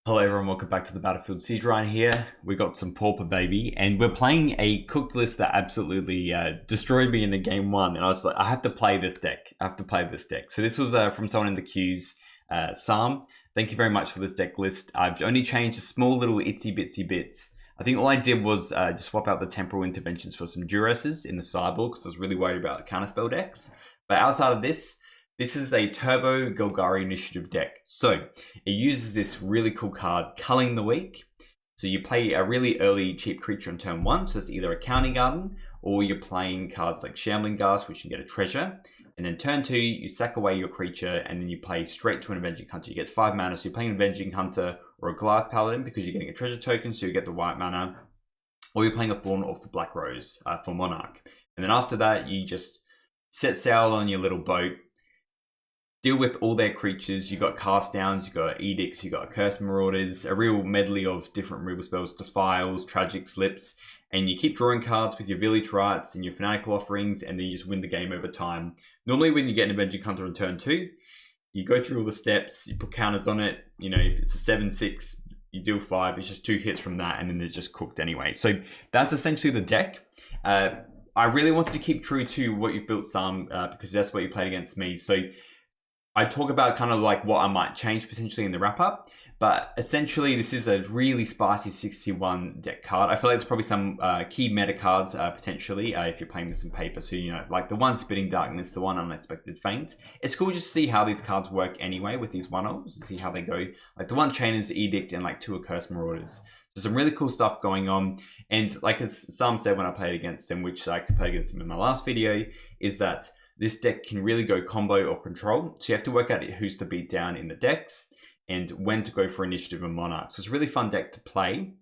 Hello everyone, welcome back to the Battlefield. Siege Ryan here. We got some Pauper baby, and we're playing a cooked list that absolutely destroyed me in the game one. And I was like, I have to play this deck. So this was from someone in the queues, Sam. Thank you very much for this deck list. I've only changed a small little itsy bitsy bits. I think all I did was just swap out the temporal interventions for some duresses in the sideboard because I was really worried about counterspell decks. But outside of this, this is a Turbo Golgari Initiative deck. So it uses this really cool card, Culling the Weak. So you play a really early cheap creature on turn one. So it's either a County Garden or you're playing cards like Shambling Ghast, which you can get a treasure. And then turn two, you sack away your creature and then you play straight to an Avenging Hunter. You get 5 mana. So you're playing an Avenging Hunter or a Goliath Paladin because you're getting a treasure token. So you get the white mana. Or you're playing a Thorn of the Black Rose for Monarch. And then after that, you just set sail on your little boat. Deal with all their creatures. You got cast downs, you got edicts, you got curse marauders, a real medley of different removal spells, defiles, tragic slips, and you keep drawing cards with your village rites and your fanatical offerings, and then you just win the game over time. Normally, when you get an Avenging Hunter on turn two, you go through all the steps, you put counters on it. You know, it's a 7/6, you deal 5. It's just 2 hits from that, and then they're just cooked anyway. So that's essentially the deck. I really wanted to keep true to what you've built, Sam, because that's what you played against me. So I talk about kind of like what I might change potentially in the wrap up, but essentially this is a really spicy 61 deck card. I feel like it's probably some key meta cards potentially if you're playing this in paper. So, you know, like the one Spitting Darkness, the one Unexpected Feint. It's cool just to see how these cards work anyway with these one-offs, to see how they go. Like the one Chainer's Edict and like 2 Accursed Marauders. So some really cool stuff going on. And like as Sam said when I played against him, which I actually played against him in my last video, is that this deck can really go combo or control. So you have to work out who's to beat down in the decks and when to go for initiative and monarch. So it's a really fun deck to play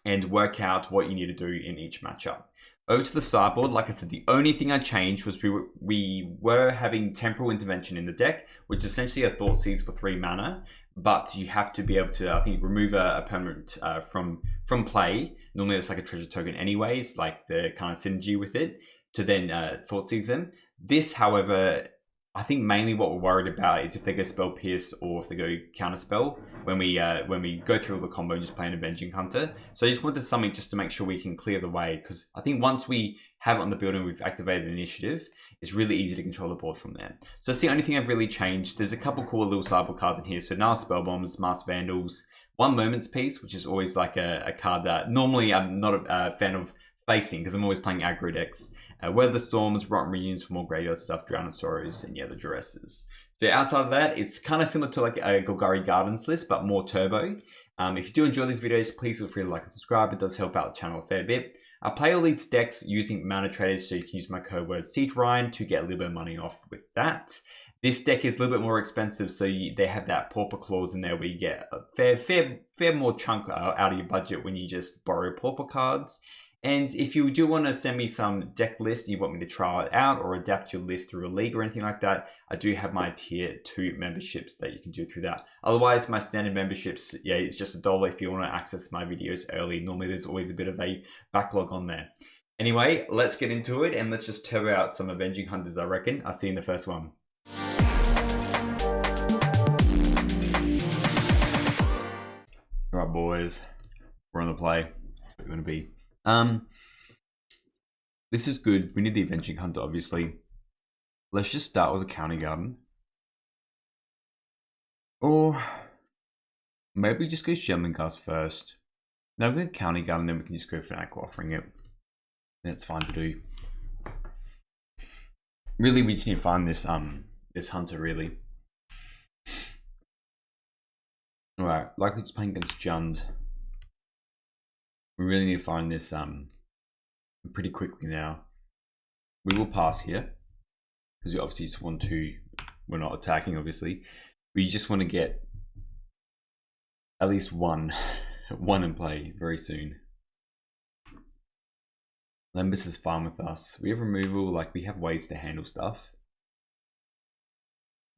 and work out what you need to do in each matchup. Over to the sideboard, like I said, the only thing I changed was we were having temporal intervention in the deck, which is essentially a Thought Seize for 3 mana. But you have to be able to, I think, remove a permanent from play. Normally it's like a treasure token anyways, like the kind of synergy with it, to then Thought Seize them. This, however, I think mainly what we're worried about is if they go Spell Pierce or if they go Counterspell when we go through all the combo and just play an Avenging Hunter. So I just wanted something just to make sure we can clear the way, because I think once we have it on the building, we've activated initiative, it's really easy to control the board from there. So that's the only thing I've really changed. There's a couple cool little sideboard cards in here. So now Spell Bombs, Masked Vandals, one Moment's Peace, which is always like a card that normally I'm not a fan of facing because I'm always playing aggro decks. Weather Storms, Rotten Reunions for more graveyard stuff, Drowned Sorrows, and yeah, the Duresses. So outside of that, it's kind of similar to like a Golgari Gardens list, but more turbo. If you do enjoy these videos, please feel free to like and subscribe. It does help out the channel a fair bit. I play all these decks using mana traders, so you can use my code word Siege Ryan to get a little bit of money off with that. This deck is a little bit more expensive, so they have that Pauper clause in there where you get a fair more chunk out of your budget when you just borrow Pauper cards. And if you do want to send me some deck list, you want me to try it out or adapt your list through a league or anything like that, I do have my tier 2 memberships that you can do through that. Otherwise, my standard memberships, yeah, it's just $1 if you want to access my videos early. Normally, there's always a bit of a backlog on there. Anyway, let's get into it and let's just turbo out some Avenging Hunters, I reckon. I'll see you in the first one. All right, boys, we're on the play. We're going to be. This is good. We need the Avenging Hunter, obviously. Let's just start with a County Garden. Or maybe just go Shambling Ghast first. Now we're going to County Garden, then we can just go Fanatical Offering it. That's fine to do. Really, we just need to find this this hunter, really. Alright, likely just playing against Jund. We really need to find this pretty quickly now. We will pass here because we obviously just want to, we're not attacking obviously. We just want to get at least one in play very soon. Lembas is fine with us. We have removal, like we have ways to handle stuff.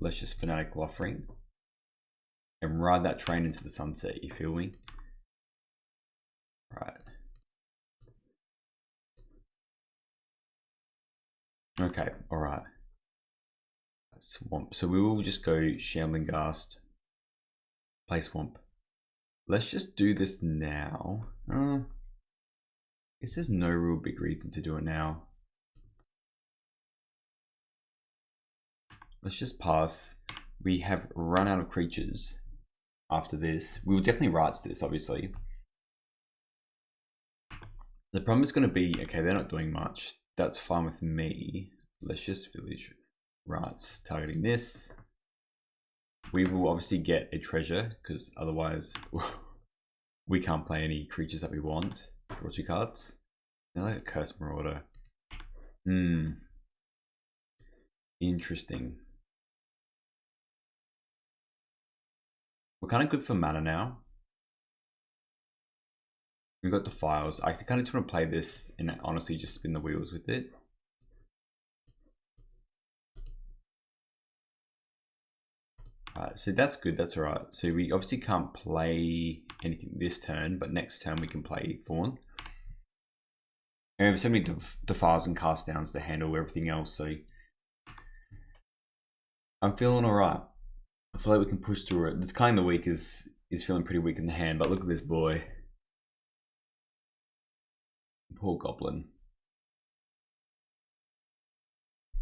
Let's just Fanatical Offering and ride that train into the sunset, you feel me? Right. Okay, alright. Swamp. So we will just go Shambling Ghast, play Swamp. Let's just do this now. I guess there's no real big reason to do it now. Let's just pass. We have run out of creatures after this. We will definitely rights this, obviously. The problem is going to be, okay, they're not doing much. That's fine with me. Let's just village rights targeting this. We will obviously get a treasure because otherwise we can't play any creatures that we want. Draw 2 cards. Now like a Curse Marauder. Interesting. We're kind of good for mana now. We've got the files. I kind of just want to play this and honestly just spin the wheels with it. Alright, so that's good, that's alright. So we obviously can't play anything this turn, but next turn we can play Fawn. And we have so many defiles and cast downs to handle everything else, so I'm feeling alright. I feel like we can push through it. This kind of week is feeling pretty weak in the hand, but look at this boy. Poor Goblin.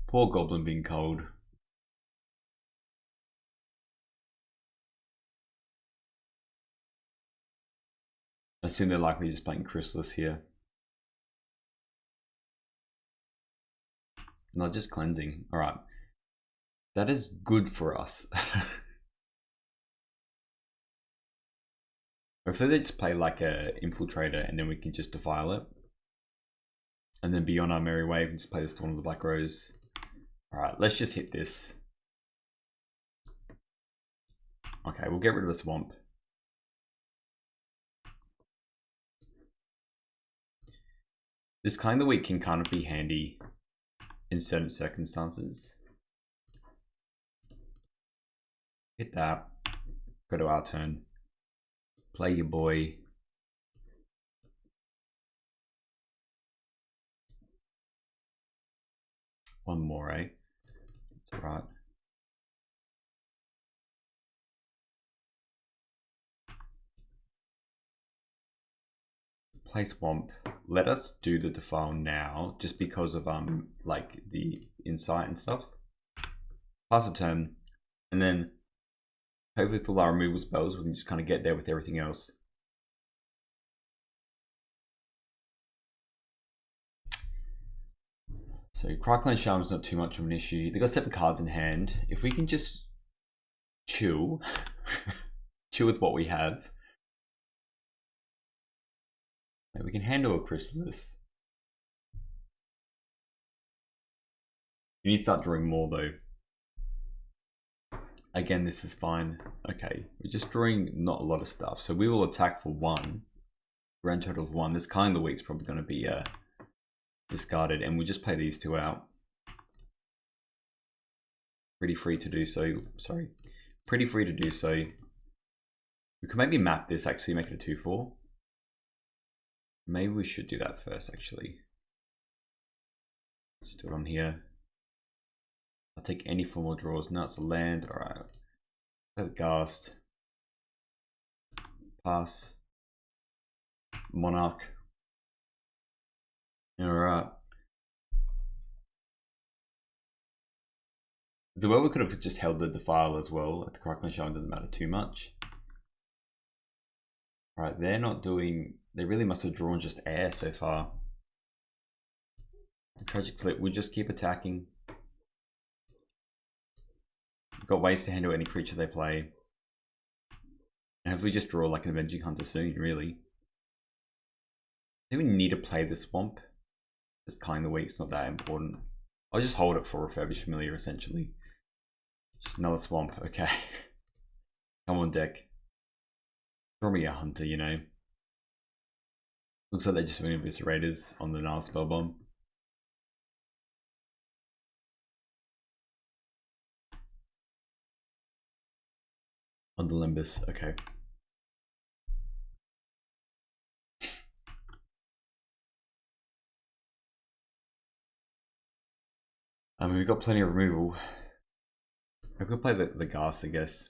Poor Goblin being cold. I assume they're likely just playing Chrysalis here. Not just cleansing. Alright. That is good for us. Hopefully they just play like a Infiltrator and then we can just defile it. And then be on our merry way and just play this Thorn of the Black Rose. Alright, let's just hit this. Okay, we'll get rid of the swamp. This kind of week can kind of be handy in certain circumstances. Hit that. Go to our turn. Play your boy. One more, eh? That's right. Play swamp. Let us do the defile now, just because of like the insight and stuff. Pass a turn, and then hopefully with all our removal spells, we can just kind of get there with everything else. So Crackling Charm is not too much of an issue. They've got 7 cards in hand. If we can just chill, chill with what we have. We can handle a Chrysalis. You need to start drawing more though. Again, this is fine. Okay, we're just drawing not a lot of stuff. So we will attack for 1. Grand total of 1. This kind of week's probably going to be discarded, and we just play these 2 out. Pretty free to do so. Sorry. Pretty free to do so. We could maybe map this, actually make it a 2/4. Maybe we should do that first, actually. Just do it on here. I'll take any form of draws. Now it's a land. Alright. Play the Ghast. Pass. Monarch. Alright. So well, we could have just held the Defile as well. At the Crackling Shaman doesn't matter too much. Alright, they're not doing... They really must have drawn just air so far. Tragic Slip, we'll just keep attacking. We've got ways to handle any creature they play. And hopefully just draw like an Avenging Hunter soon, really. Do we need to play the Swamp? It's kind of weak, it's not that important. I'll just hold it for Refurbished Familiar, essentially. Just another Swamp, okay. Come on, deck. Draw me a Hunter, you know. Looks like they're just doing Eviscerators on the Nile Spellbomb. On the Limbus, okay. I mean, we've got plenty of removal. I could play the Ghast, I guess.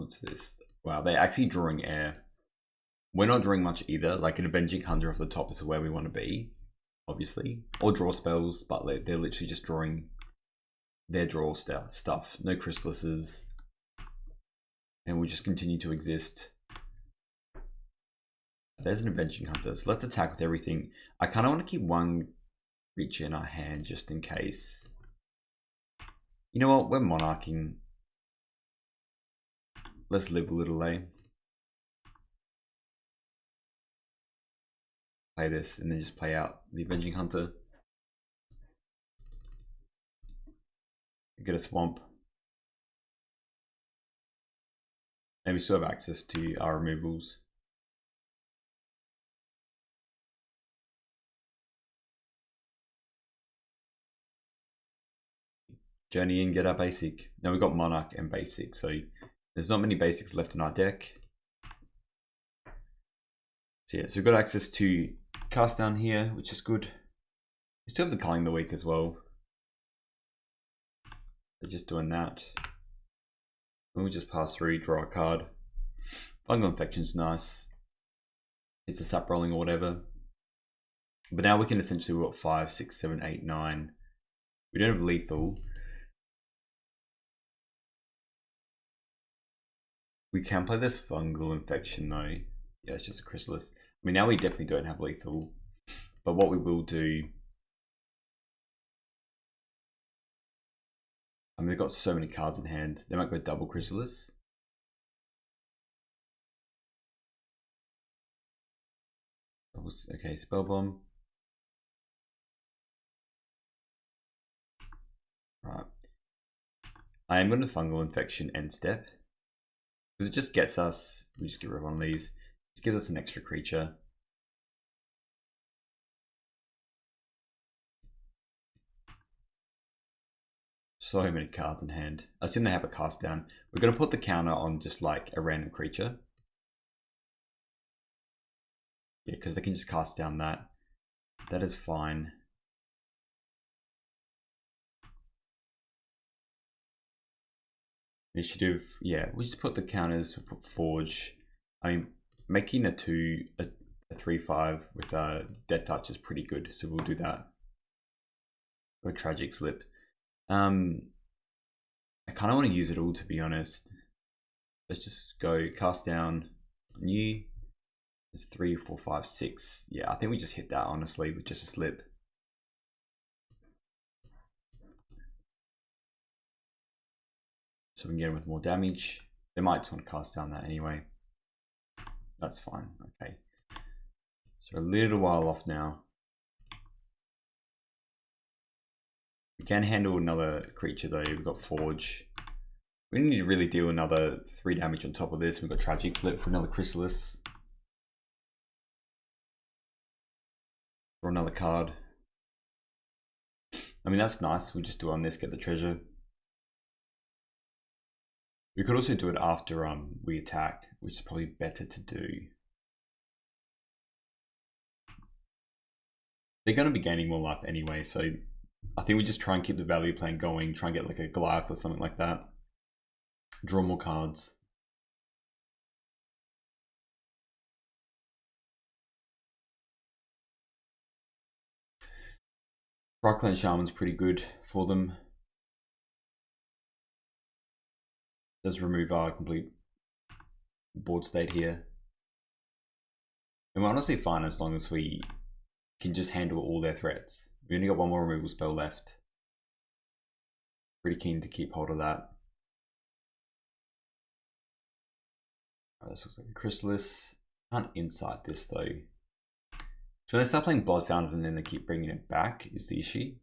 What's this? Wow, they're actually drawing air. We're not drawing much either. Like an Avenging Hunter off the top is where we want to be, obviously. Or draw spells, but they're literally just drawing their draw stuff. No chrysalises. And we just continue to exist. There's an Avenging Hunter, so let's attack with everything. I kind of want to keep one creature in our hand just in case. You know what? We're monarching. Let's live a little, eh? Play this and then just play out the Avenging Hunter. Get a swamp. And we still have access to our removals. Journey and get our basic. Now we've got Monarch and basic, so there's not many basics left in our deck. So yeah, so we've got access to cast down here, which is good. We still have the Culling the Weak as well. They're just doing that. And we'll just pass through, draw a card. Fungal Infection's nice. It's a sap rolling or whatever. But now we can essentially work 5, 6, 7, 8, 9. We don't have lethal. We can play this Fungal Infection though. Yeah, it's just a Chrysalis. I mean, now we definitely don't have lethal. But what we will do... I mean, they've got so many cards in hand. They might go double Chrysalis. Okay, Spell Bomb. Right. I am going to Fungal Infection end step. Because it just gets us, we just get rid of one of these. It gives us an extra creature. So many cards in hand. I assume they have a cast down. We're going to put the counter on just like a random creature. Yeah, because they can just cast down that. That is fine. Initiative, yeah, we just put the counters, we'll put Forge. I mean, making a 3/5 with Death Touch is pretty good, so we'll do that. Or Tragic Slip. I kind of want to use it all, to be honest. Let's just go cast down new. It's 3, 4, 5, 6. Yeah, I think we just hit that honestly with just a slip. So we can get them with more damage. They might just want to cast down that anyway. That's fine. Okay. So a little while off now. We can handle another creature though. We've got Forge. We need to really deal another 3 damage on top of this. We've got Tragic Slip for another Chrysalis. Draw another card. I mean, that's nice. We just do on this, get the treasure. We could also do it after we attack, which is probably better to do. They're going to be gaining more life anyway, so I think we just try and keep the value plan going, try and get like a Goliath or something like that. Draw more cards. Rockland Shaman's pretty good for them. Does remove our complete board state here. And we're honestly fine as long as we can just handle all their threats. We only got one more removal spell left. Pretty keen to keep hold of that. This looks like a Chrysalis. Can't insight this though. So they start playing Blood Fountain and then they keep bringing it back is the issue.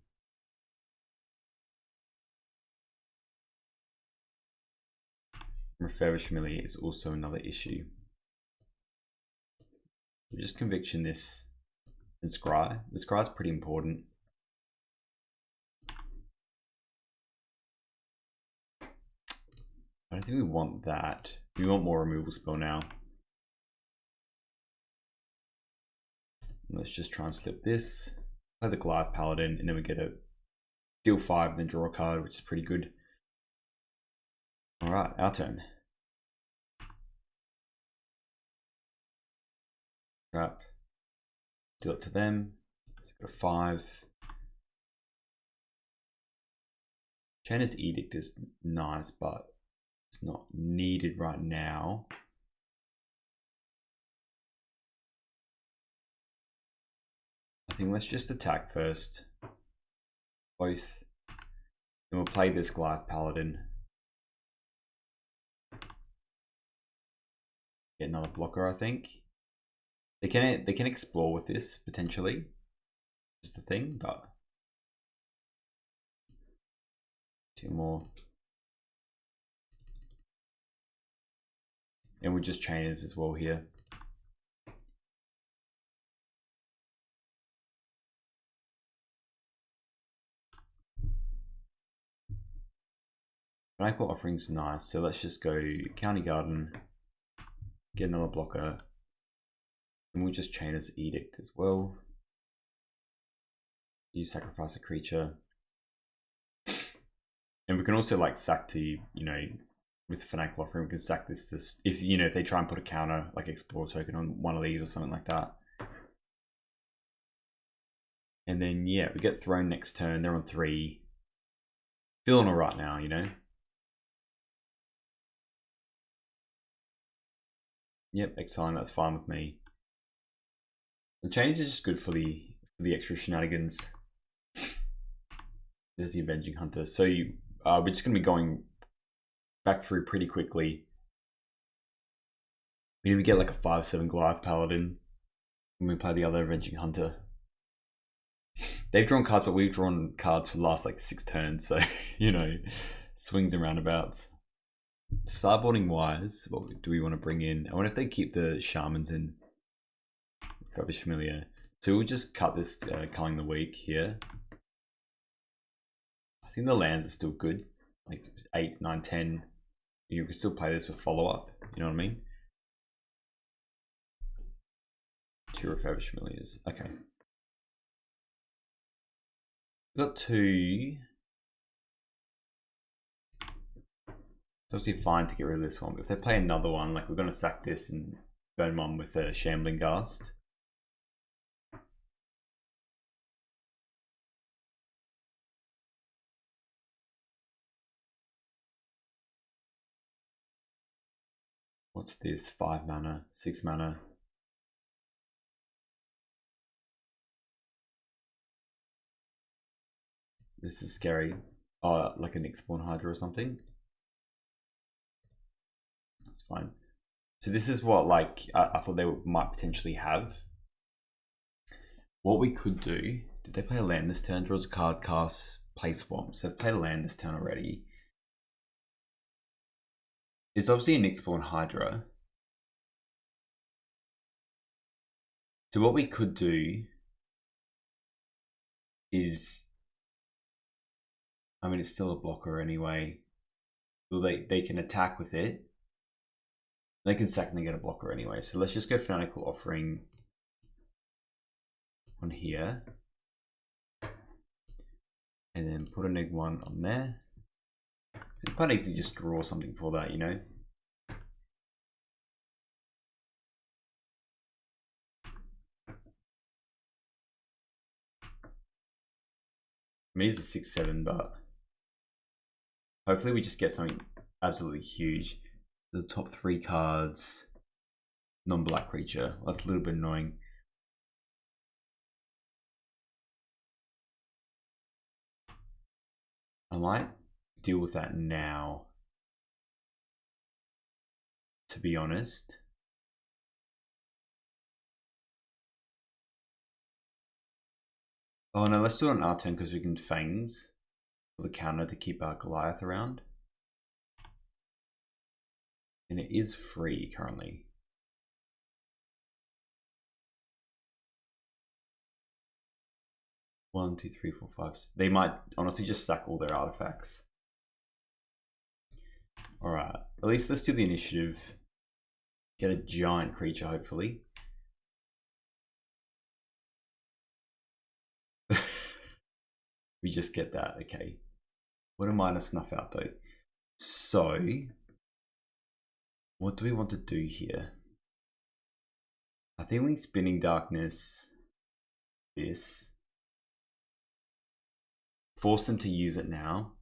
Refurbished Familiar is also another issue. We just Conviction this and Scry. The Scry is pretty important. I don't think we want that. We want more removal spell now. Let's just try and slip this. Play the Goliath Paladin and then we get a deal 5 and then draw a card, which is pretty good. Alright, our turn. Trap. Deal it to them. Let's go 5. Chana's Edict is nice, but it's not needed right now. I think let's just attack first. Both. Then we'll play this Goliath Paladin. Get another blocker, I think. They can explore with this potentially. Just the thing, but 2 more. And we just chainers as well here. Fanatical Offering's nice, so let's just go County Garden, get another blocker, and we'll just chain as Edict as well. You sacrifice a creature. And we can also like sack to, you know, with Fanatical Offering, we can sack this to, if, you know, if they try and put a counter, like Explore token on one of these or something like that. And then, yeah, we get thrown next turn, they're on 3. Feeling alright now, you know? Yep, exiling, that's fine with me. The change is just good for the extra shenanigans. There's the Avenging Hunter. So we're just going to be going back through pretty quickly. We get like a 5/7 Goliath Paladin when we play the other Avenging Hunter. They've drawn cards, but we've drawn cards for the last like 6 turns. So, you know, swings and roundabouts. Sideboarding wise, what do we want to bring in? I wonder if they keep the Shamans in. Fabulous Familiar. So we'll just cut this Culling the Week here. I think the lands are still good. Like 8, 9, 10. You can still play this with follow-up. You know what I mean? 2 Refurbished Familiars. Okay. We've got 2. It's obviously fine to get rid of this one, but if they play another one, like we're going to sack this and burn one with a Shambling Ghast. What's this? 5 mana, 6 mana. This is scary. Oh, like an X-Spawn Hydra or something. That's fine. So this is what like I thought they might potentially have. What we could do, did they play a land this turn? Draws a card, casts, play swamp. So they've played a land this turn already. It's obviously an X-Spawn Hydra. So what we could do is, I mean, it's still a blocker anyway. Well, they can attack with it. They can sack and they get a blocker anyway. So let's just go Fanatical Offering on here. And then put a -1 on there. It's quite easy to just draw something for that, you know. I mean, it's a 6/7, but hopefully we just get something absolutely huge. The top 3 cards, non-black creature. That's a little bit annoying. I might deal with that now, to be honest. Oh no, let's do it on our turn because we can Fangs for the counter to keep our Goliath around. And it is free currently. One, two, three, four, five. They might honestly just sack all their artifacts. Alright, at least let's do the initiative. Get a giant creature, hopefully. We just get that, okay. What am I to snuff out though? So, what do we want to do here? I think we Spinning Darkness this. Force them to use it now.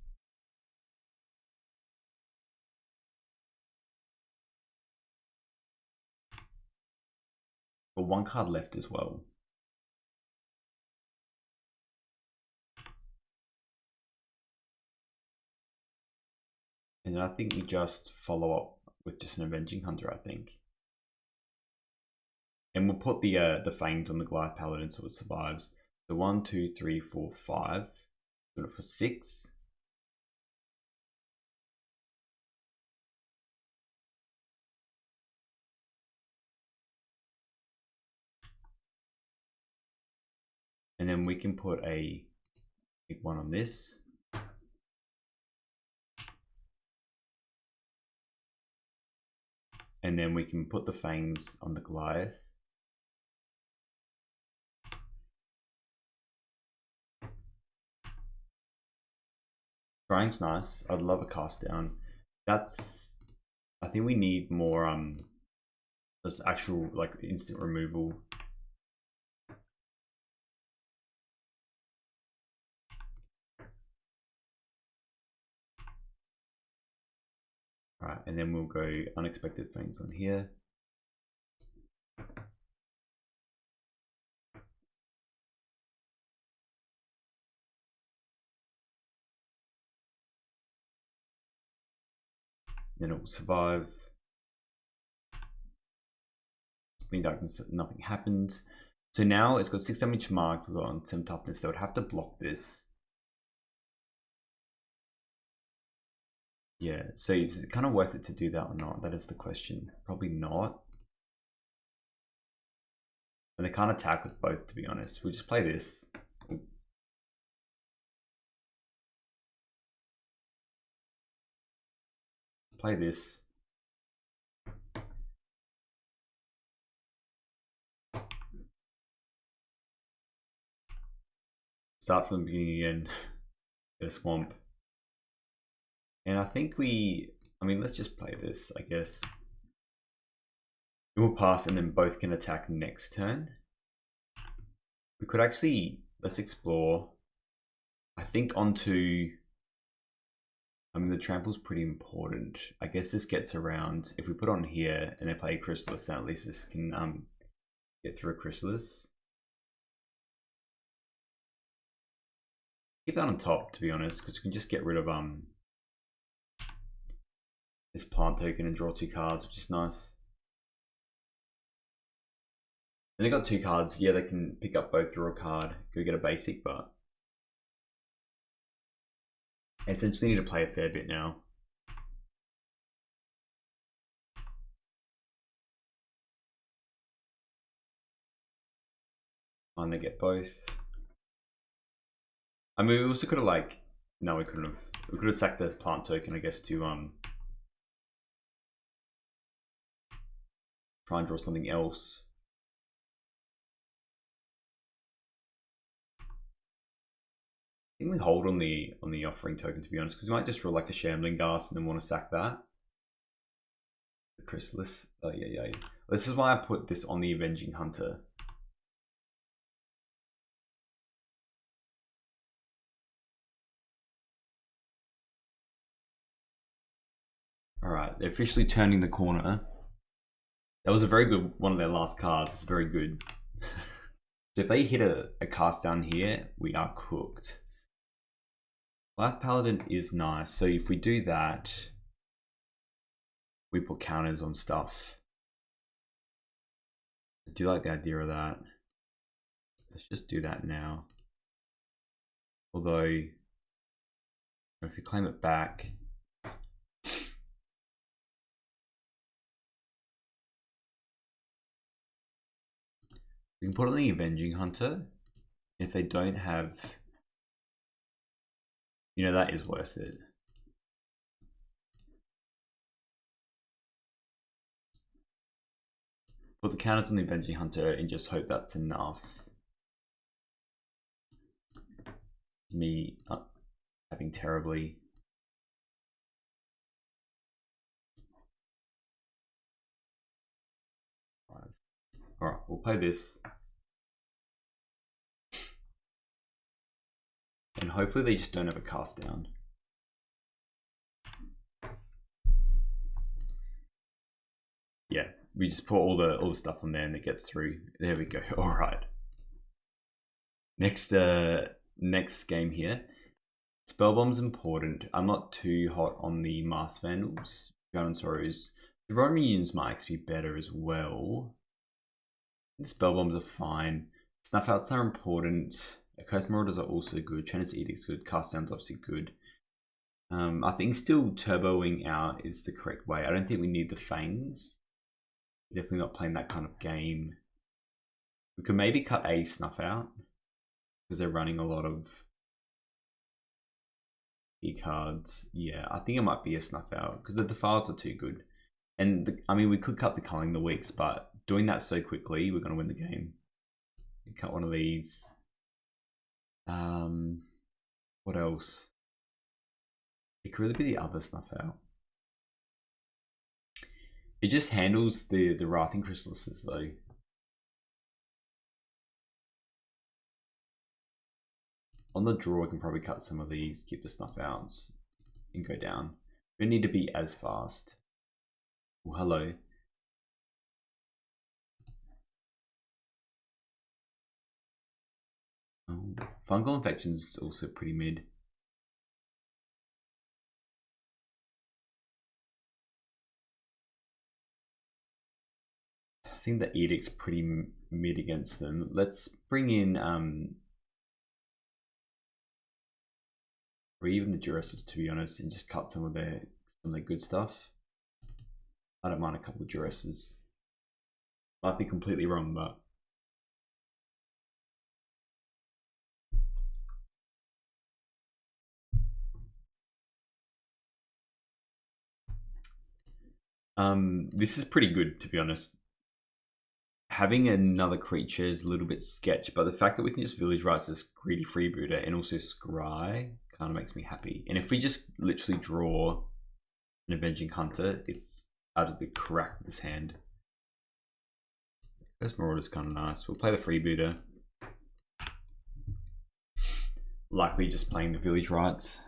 But one card left as well. And I think we just follow up with just an Avenging Hunter, I think. And we'll put the Fangs on the Goliath Paladin so it survives. So 1, 2, 3, 4, 5. Do it for 6. And then we can put a big one on this. And then we can put the Fangs on the Goliath. Scrying's nice. I'd love a cast down. That's, I think we need more this actual like instant removal. Alright, and then we'll go Unexpected Fangs on here. Then it will survive. Spinning Darkness, nothing happens. So now it's got 6 damage marked, we've got on 7 toughness, so it would have to block this. Yeah, so is it kind of worth it to do that or not? That is the question. Probably not. And they can't attack with both, to be honest. We'll just play this. Play this. Start from the beginning again. Get a swamp. And I think let's just play this, I guess. It will pass and then both can attack next turn. We could actually, let's explore. I think onto, the trample's pretty important. I guess this gets around, if we put on here and they play a Chrysalis, then at least this can get through a Chrysalis. Keep that on top, to be honest, because we can just get rid of this plant token and draw 2 cards, which is nice. And they got 2 cards. Yeah, they can pick up both, draw a card, go get a basic, but I essentially need to play a fair bit now. And they get both. We also could have no, we couldn't have. We could have sacked the plant token, I guess, to try and draw something else. I think we hold on the offering token, to be honest, because we might just draw like a Shambling Ghast and then want to sack that. The Chrysalis. Oh yeah. This is why I put this on the Avenging Hunter. Alright, they're officially turning the corner. That was a very good one of their last cards. It's very good. So if they hit a cast down here, we are cooked. Life Paladin is nice. So if we do that, we put counters on stuff. I do like the idea of that. Let's just do that now. Although, if you claim it back, we can put it on the Avenging Hunter. If they don't have, that is worth it. Put the counters on the Avenging Hunter and just hope that's enough. Me having terribly. Alright, we'll play this. And hopefully they just don't have a cast down. Yeah, we just put all the stuff on there and it gets through. There we go. Alright. Next game here. Spellbomb's important. I'm not too hot on the Mass Vandals. Gun Sorrows. The Roman Unions might actually be better as well. The Spellbombs are fine. Snuff Outs are important. Curse Marauders are also good. Trainer's Edict's good. Cast Down's obviously good. I think still turboing out is the correct way. I don't think we need the Fangs. Definitely not playing that kind of game. We could maybe cut a Snuff Out because they're running a lot of key cards. Yeah, I think it might be a Snuff Out because the Defiles are too good. And I mean, we could cut the Culling the Weeks, but doing that so quickly, we're going to win the game. Cut one of these. What else? It could really be the other Snuff Out. It just handles the Wrathing Chrysalises though. On the draw, we can probably cut some of these, keep the Snuff Outs, and go down. We don't need to be as fast. Oh, hello. Oh, Fungal Infection's also pretty mid. I think the Edict's pretty mid against them. Let's bring in or even the Duresses, to be honest, and just cut some of their good stuff. I don't mind a couple of Duresses. Might be completely wrong, but this is pretty good, to be honest. Having another creature is a little bit sketch, but the fact that we can just Village Rites this greedy freebooter and also Scry kind of makes me happy. And if we just literally draw an Avenging Hunter, it's out of the crack of this hand. This Marauder's kind of nice. We'll play the freebooter. Likely just playing the Village Rites.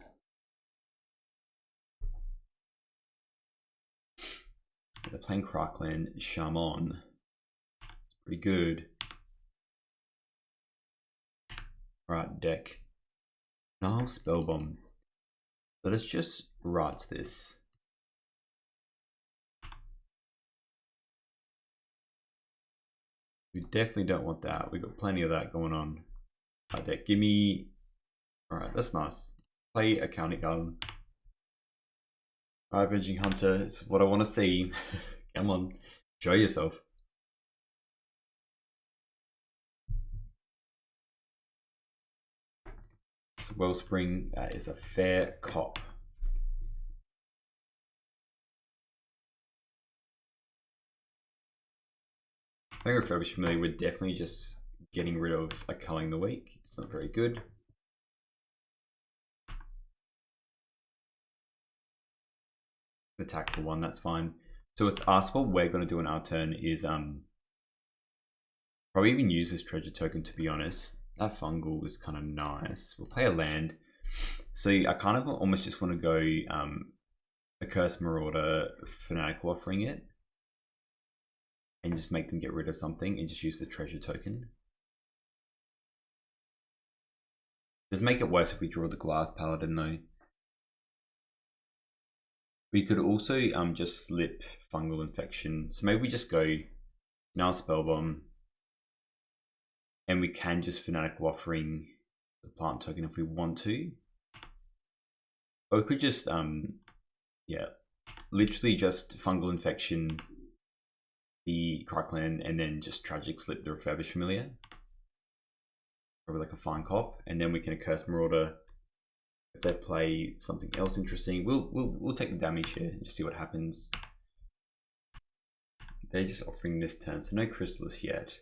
They're playing Crackland Shaman. It's pretty good. Right, deck. No, Spellbomb. Let us just write this. We definitely don't want that. We've got plenty of that going on. Right, deck. Give me. Alright, that's nice. Play a County Garden. Alright, Avenging Hunter, it's what I want to see. Come on, show yourself. So Wellspring is a fair cop. I think Refurbished Familiar, we're definitely just getting rid of a Culling the Week. It's not very good. Attack for one, that's fine. So with us, what we're going to do on our turn is probably even use this treasure token, to be honest. That Fungal is kind of nice. We'll play a land. So I kind of almost just want to go a Curse Marauder, Fanatical Offering it, and just make them get rid of something and just use the treasure token. Does make it worse if we draw the Goliath Paladin though. We could also just slip Fungal Infection. So maybe we just go now Spellbomb, and we can just Fanatical Offering the plant token if we want to. Or we could just yeah, literally just Fungal Infection the Crackland and then just Tragic Slip the Refurbished Familiar. Probably like a fine cop, and then we can Curse Marauder. If they play something else interesting, we'll take the damage here and just see what happens. They're just offering this turn, so no Chrysalis yet.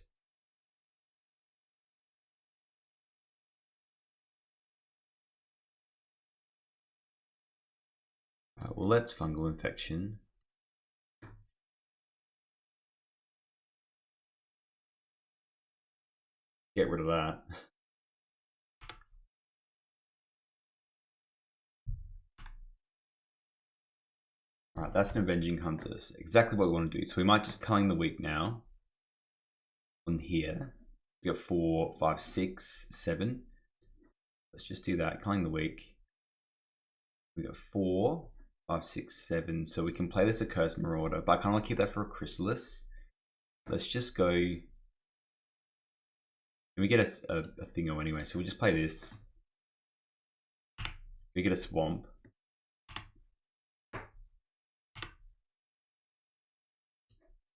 Well, let's Fungal Infection. Get rid of that. Alright, that's an Avenging Hunter. Exactly what we want to do. So we might just culling the week now. On here. We got 4, 5, 6, 7. Let's just do that. Culling the week. We got 4, 5, 6, 7. So we can play this Accursed Marauder, but I kind of want to keep that for a Chrysalis. Let's just go. And we get a thingo anyway, so we just play this. We get a Swamp.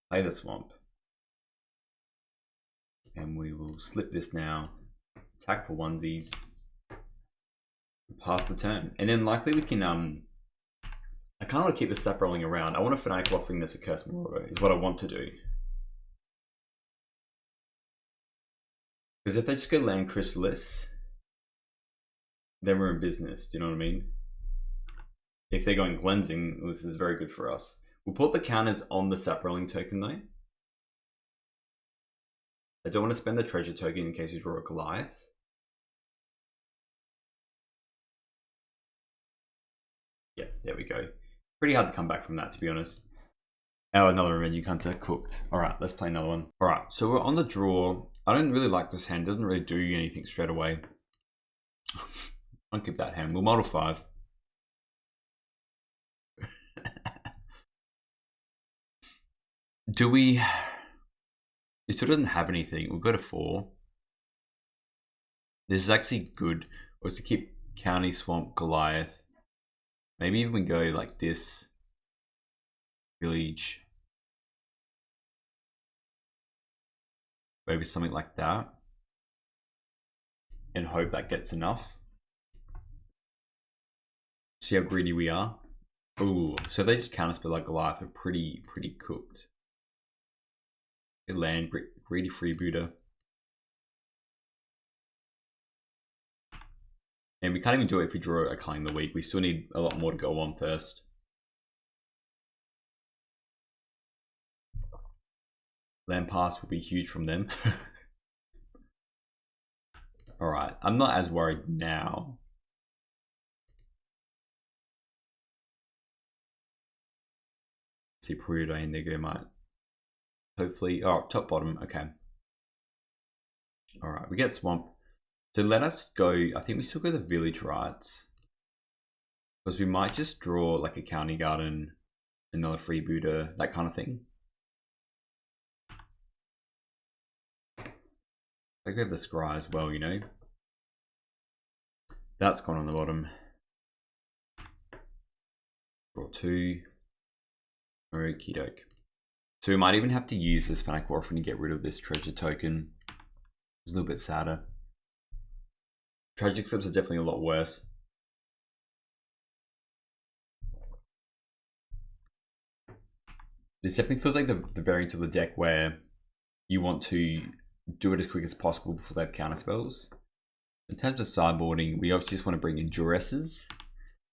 Play the Swamp. And we will slip this now. Attack for onesies. Pass the turn. And then likely we can I kind of want to keep the sap rolling around. I want a Fanatical Offering this Accursed Marauder is what I want to do. Because if they just go land Chrysalis, then we're in business. Do you know what I mean? If they're going Cleansing, this is very good for us. We'll put the counters on the sap rolling token though. I don't want to spend the treasure token in case we draw a Goliath. Yeah, there we go. Pretty hard to come back from that, to be honest. Oh, another Avenging Hunter, cooked. All right, let's play another one. All right, so we're on the draw. I don't really like this hand. Doesn't really do anything straight away. I'll keep that hand. We'll model 5. Do we... It still doesn't have anything. We'll go to 4. This is actually good. Was to keep County, Swamp, Goliath. Maybe even go like this. Village. Maybe something like that. And hope that gets enough. See how greedy we are. Ooh, so they just counterspell like Goliath are pretty cooked. Good land, greedy freebooter. And we can't even do it if we draw a Culling the Week. We still need a lot more to go on first. Land pass will be huge from them. Alright, I'm not as worried now. See, Perudo and Indigo might. Hopefully, oh, top bottom, okay. Alright, we get Swamp. So let us go, I think we still go the Village Rights. Because we might just draw like a County Garden, another freebooter, that kind of thing. I go the Scry as well, you know. That's gone on the bottom. Draw 2. Okie doke. So we might even have to use this Fanatical Offering to get rid of this treasure token. It's a little bit sadder. Tragic Slips are definitely a lot worse. This definitely feels like the variant of the deck where you want to do it as quick as possible before they have counter spells. In terms of sideboarding, we obviously just want to bring in Duresses.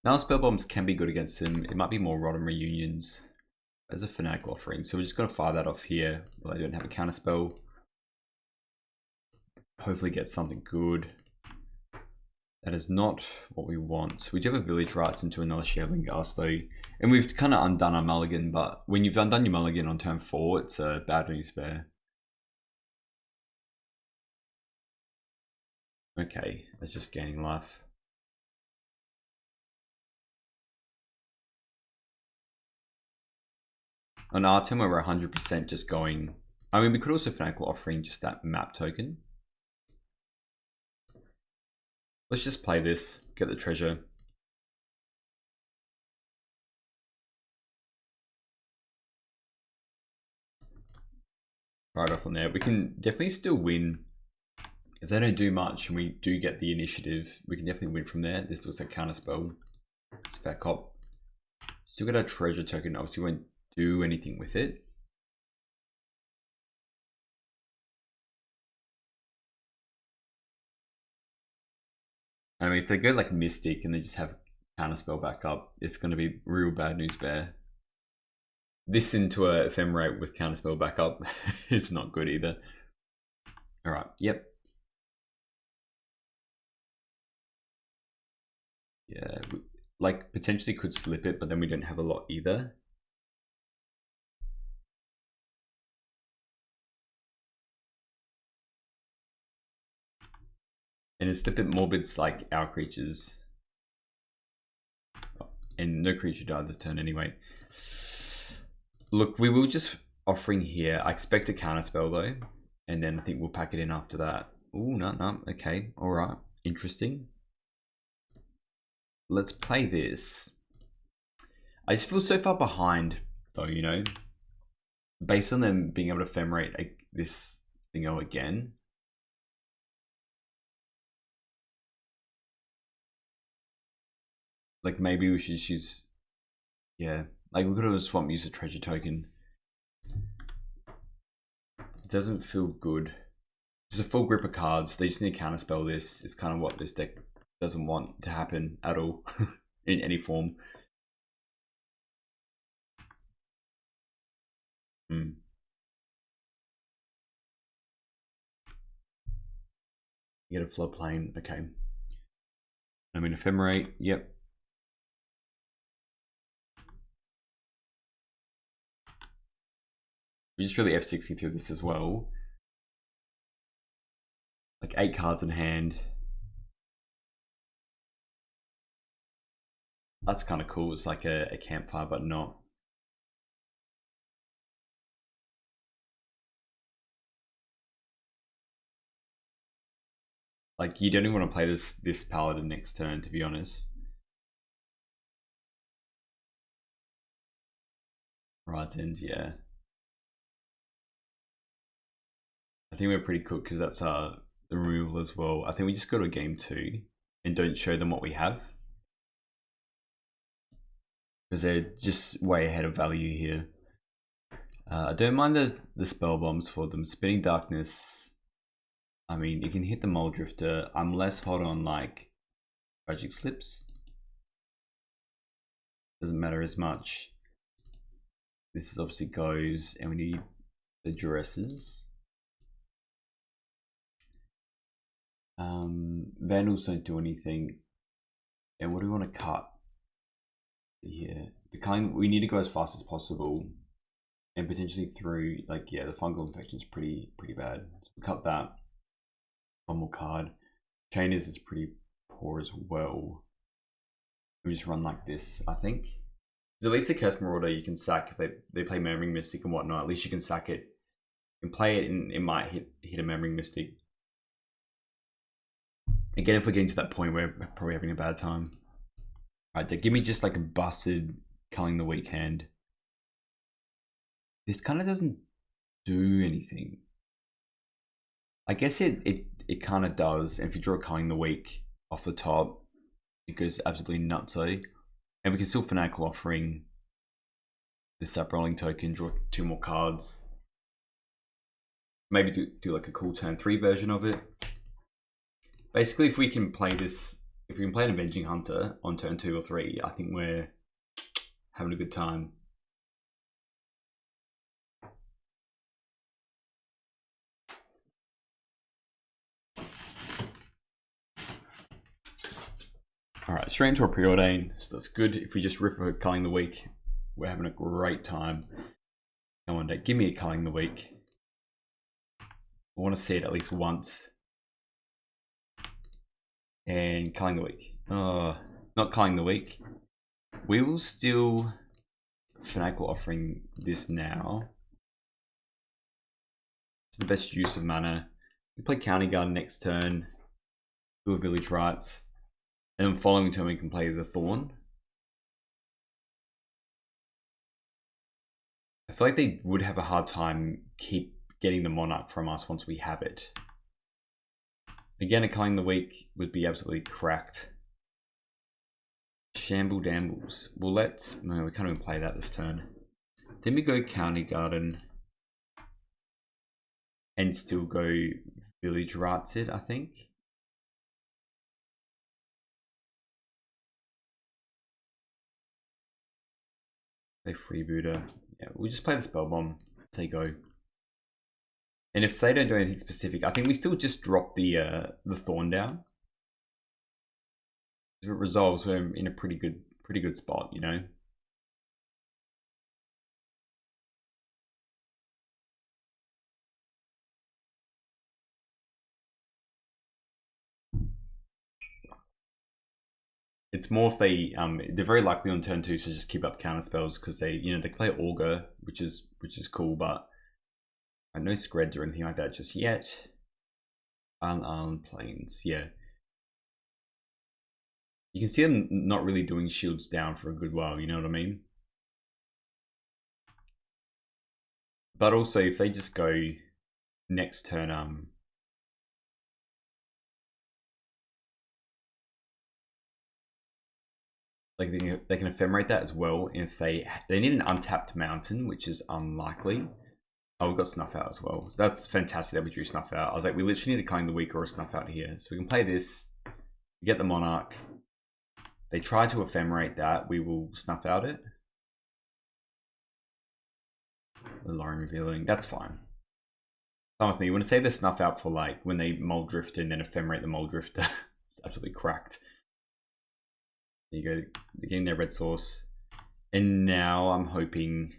Now spell bombs can be good against them. It might be more Rotten Reunions as a Fanatical Offering. So we're just going to fire that off here while I don't have a counter spell. Hopefully get something good. That is not what we want. We do have a Village Rights into another Sharing Ghast though. And we've kind of undone our mulligan, but when you've undone your mulligan on turn 4, it's a bad news bear. Okay, that's just gaining life. On our turn, we're 100% just going. I mean, we could also Fanatical Offering just that map token. Let's just play this, get the treasure. Right off on there. We can definitely still win. If they don't do much and we do get the initiative, we can definitely win from there. This looks like counter spell. It's Fat Cop. Still got our treasure token. Obviously, we won't do anything with it. I mean, if they go like Mystic and they just have counter spell back up, it's going to be real bad news bear. This into a Ephemerate with counter spell back up is not good either. All right, yep. Yeah, we, like potentially could slip it, but then we don't have a lot either. And it's slip it morbids like our creatures. And no creature died this turn anyway. Look, we will just offering here. I expect a counter spell though. And then I think we'll pack it in after that. Oh, no. Okay, alright. Interesting. Let's play this. I just feel so far behind though, you know. Based on them being able to ephemerate this thingo again. Like maybe we should use, yeah, like we could have swamp use a treasure token. It doesn't feel good. It's a full grip of cards. They just need to counterspell this. It's kind of what this deck doesn't want to happen at all in any form. You get a floodplain, okay. I mean, Ephemerate, yep. We just really F60 through this as well. Like 8 cards in hand. That's kind of cool. It's like a campfire, but not. Like you don't even want to play this paladin next turn, to be honest. Right end, yeah. I think we're pretty cooked because that's the removal as well. I think we just go to game 2 and don't show them what we have. Because they're just way ahead of value here. I don't mind the spell bombs for them. Spinning Darkness. I mean, you can hit the Mole Drifter. I'm less hot on like Tragic Slips. Doesn't matter as much. This is obviously goes, and we need the Duresses. Vandals don't do anything. And what do we want to cut here? The kind we need to go as fast as possible, and potentially through like the fungal infection is pretty bad. So we'll cut that. One more card. Chainers is pretty poor as well. We just run like this, I think. Because at least a Curse Marauder you can sack if they play Murmuring Mystic and whatnot. At least you can sack it. You can play it and it might hit a Murmuring Mystic. Again, if we're getting to that point, we're probably having a bad time. Alright, so give me just like a busted Culling the Weak hand. This kind of doesn't do anything. I guess it kind of does. And if you draw Culling the Weak off the top, it goes absolutely nutso. And we can still Fanatical Offering this up rolling token, draw 2 more cards. Maybe do like a cool turn 3 version of it. Basically, if we can play this, if we can play an Avenging Hunter on turn 2 or 3, I think we're having a good time. Alright, straight into a Preordain, so that's good. If we just rip a Culling the Weak, we're having a great time. Come on, deck, give me a Culling the Weak. I want to see it at least once. And Culling the Weak. Oh, not Culling the Weak. We will still Fanatical Offering this now. It's the best use of mana. We play County Guard next turn. Do a Village Rites. And then following turn we can play the Thorn. I feel like they would have a hard time keep getting the Monarch from us once we have it. Again, a Culling the Weak would be absolutely cracked. Shamble Dambles. Well, no, we can't even play that this turn. Then we go County Garden. And still go Village Rites it, I think. Play Freebooter. Yeah, we'll just play the Spell Bomb. Say go. And if they don't do anything specific, I think we still just drop the Thorn down. If it resolves, we're in a pretty good spot, you know. It's more if they're very likely on turn 2 to just keep up counter spells because they play Augur, which is cool, but no Screds or anything like that just yet. Unarmed Plains, yeah. You can see them not really doing shields down for a good while, you know what I mean? But also, if they just go next turn, like they can ephemerate that as well. If they need an untapped mountain, which is unlikely. Oh, we've got Snuff Out as well. That's fantastic that we drew Snuff Out. I was like, we literally need a Culling the Weak or a Snuff Out here. So we can play this, get the Monarch. They try to ephemerate that, we will Snuff Out it. The Lorien Revealing, that's fine. Come with me, you want to save the Snuff Out for like when they Mold Drift and then ephemerate the Mold Drifter. It's absolutely cracked. There you go, they're getting their red source. And now I'm hoping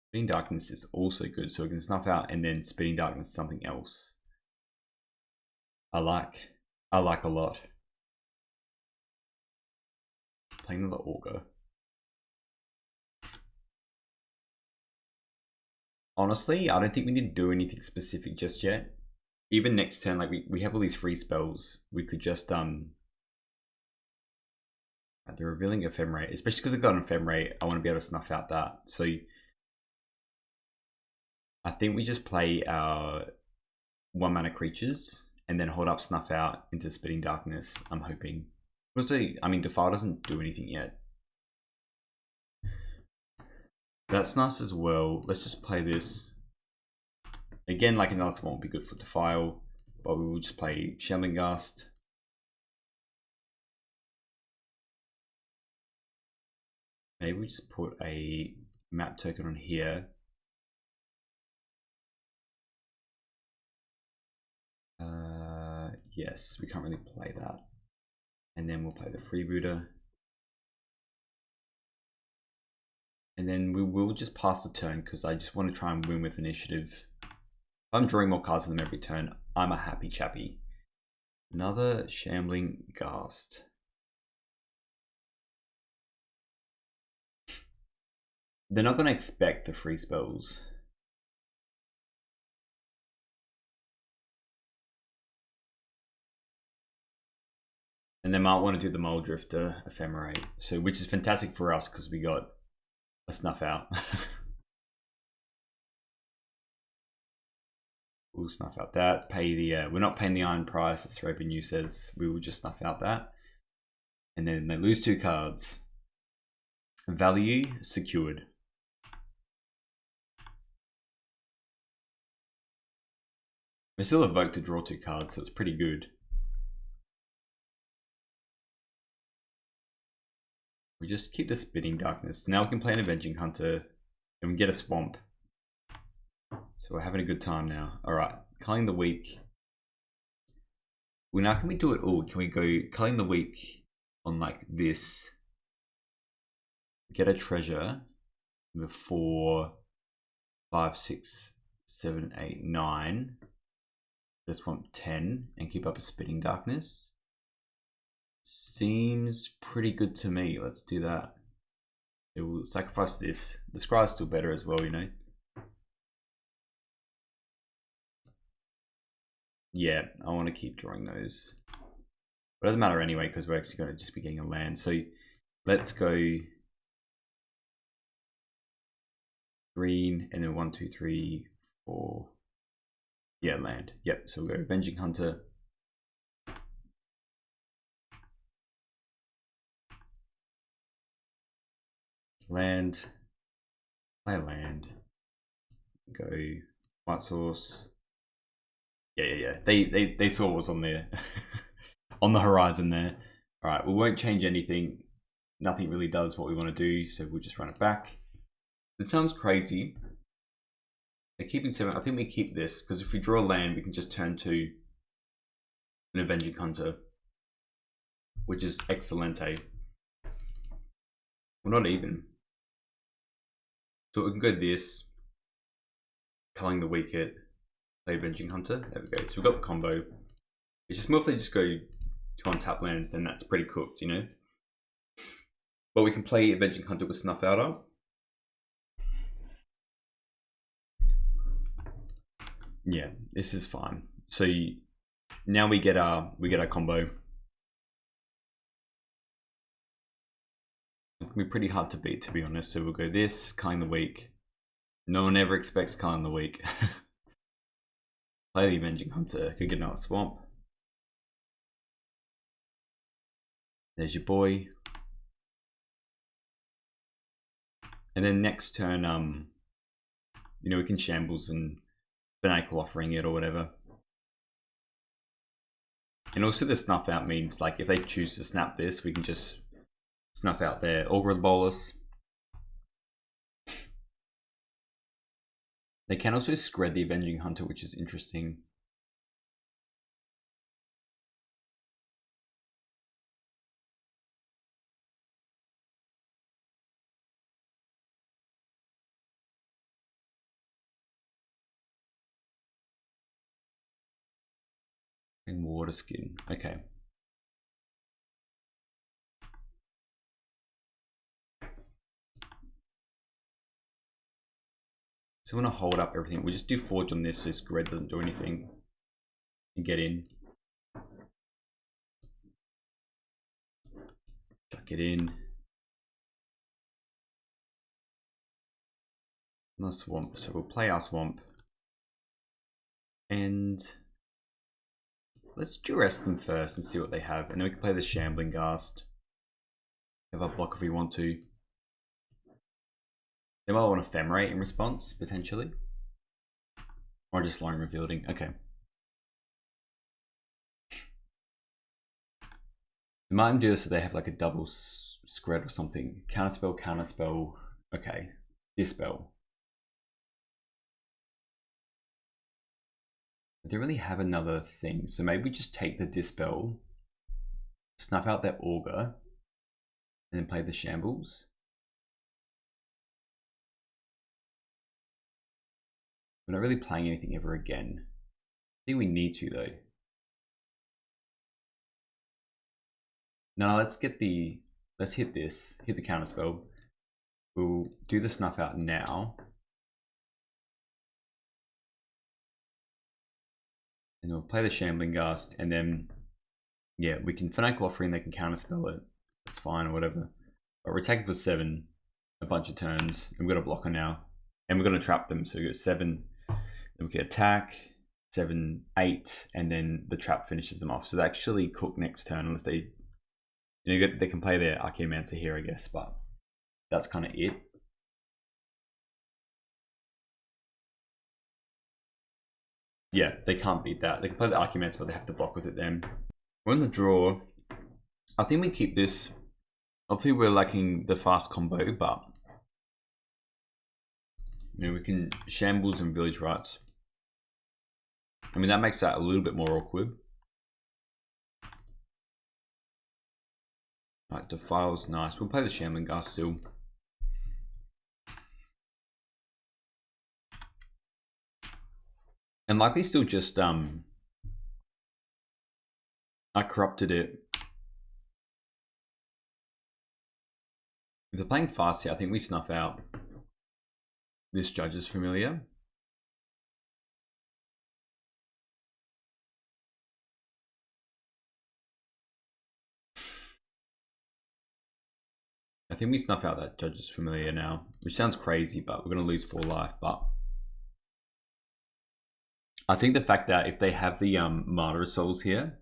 Spitting Darkness is also good, so we can Snuff Out and then Spitting Darkness something else. I like a lot. Playing another Augur. Honestly, I don't think we need to do anything specific just yet. Even next turn, like we have all these free spells, we could just they're revealing Ephemerate, especially because they've got an Ephemerate. I want to be able to Snuff Out that. So I think we just play our 1 mana creatures and then hold up Snuff Out into Spitting Darkness, I'm hoping. Also, I mean, Defile doesn't do anything yet. That's nice as well. Let's just play this. Again, like another one would be good for Defile, but we will just play Shambling Ghast. Maybe we just put a map token on here. Yes, we can't really play that. And then we'll play the Freebooter. And then we will just pass the turn because I just want to try and win with initiative. If I'm drawing more cards than them every turn, I'm a happy chappy. Another Shambling Ghast. They're not going to expect the free spells. And they might want to do the Mold Drifter Ephemerate, so which is fantastic for us because we got a Snuff Out. We'll Snuff Out that. Pay the we're not paying the iron price, as Revenue says. We will just Snuff Out that, and then they lose 2 cards. Value secured. We still evoke to draw 2 cards, so it's pretty good. We just keep the Spitting Darkness. Now we can play an Avenging Hunter and we get a Swamp. So we're having a good time now. Alright, Culling the Weak. Well, now can we do it all? Can we go Culling the Weak on like this? Get a treasure with 4, 5, 6, 7, 8, 9. Just want 10 and keep up a Spitting Darkness. Seems pretty good to me. Let's do that. It will sacrifice this. The Scry is still better as well, you know. Yeah, I want to keep drawing those. But it doesn't matter anyway because we're actually going to just be getting a land. So let's go green and then 1, 2, 3, 4. Yeah, land. Yep. So we'll go Avenging Hunter. Land. Play land. Go white source. Yeah. They saw what was on there. On the horizon there. Alright, we won't change anything. Nothing really does what we want to do, so we'll just run it back. It sounds crazy. They're keeping 7. I think we keep this, because if we draw land, we can just turn to an Avenging Hunter. which is excelente. Well, not even. So we can go this, culling the Wicket, play Avenging Hunter. There we go. So we've got the combo. It's just more if they just go to untap lands, then that's pretty cooked, you know? But we can play Avenging Hunter with Snuff Outer. Yeah, this is fine. So now we get our combo. It can be pretty hard to beat, to be honest. So we'll go this, culling the weak. No one ever expects culling the weak. Play the Avenging Hunter. Could get another swamp. There's your boy. And then next turn, you know, we can shambles and Fanatical Offering it or whatever. And also the snuff out means, like, if they choose to snap this, we can just snuff out their Augur of the Bolus. They can also scred the Avenging Hunter, which is interesting. And water skin. Okay. So we want to hold up everything. We just do Forge on this so Scred doesn't do anything. And get in. Chuck it in. Another swamp. So we'll play our swamp. And let's duress them first and see what they have. And then we can play the Shambling Ghast. Have our block if we want to. They might want to Ephemerate in response, potentially. Or just Lone Revealing. Okay. They might do this so they have like a double Scred or something. Counterspell, counterspell. Okay. Dispel. I don't really have another thing, so maybe we just take the Dispel, snuff out that Augur, and then play the Shambles. We're not really playing anything ever again. I think we need to though. No, let's hit this, hit the Counterspell. We'll do the snuff out now. And we'll play the Shambling Ghast, and then, yeah, we can Fanatical Offering, they can counterspell it. It's fine or whatever. But we're attacking for 7 a bunch of turns, and we've got a blocker now. And we're going to trap them, so we got 7, then we can attack, 7, 8, and then the trap finishes them off. So they actually cook next turn, unless they, you know, they can play their Archaeomancer here, I guess, but that's kind of it. Yeah, they can't beat that. They can play the Archaeomancer, but they have to block with it then. We're in the draw. I think we keep this. Obviously, we're lacking the fast combo, but you know, we can Shambles and Village Rites. I mean, that makes that a little bit more awkward. Right, Defile's nice. We'll play the Shambling Ghast still. And likely still just I corrupted it. If they're playing fast here, I think we snuff out this Judge's Familiar. I think we snuff out that Judge's Familiar now, which sounds crazy, but we're going to lose 4 life. But I think the fact that if they have the Martyr Souls here,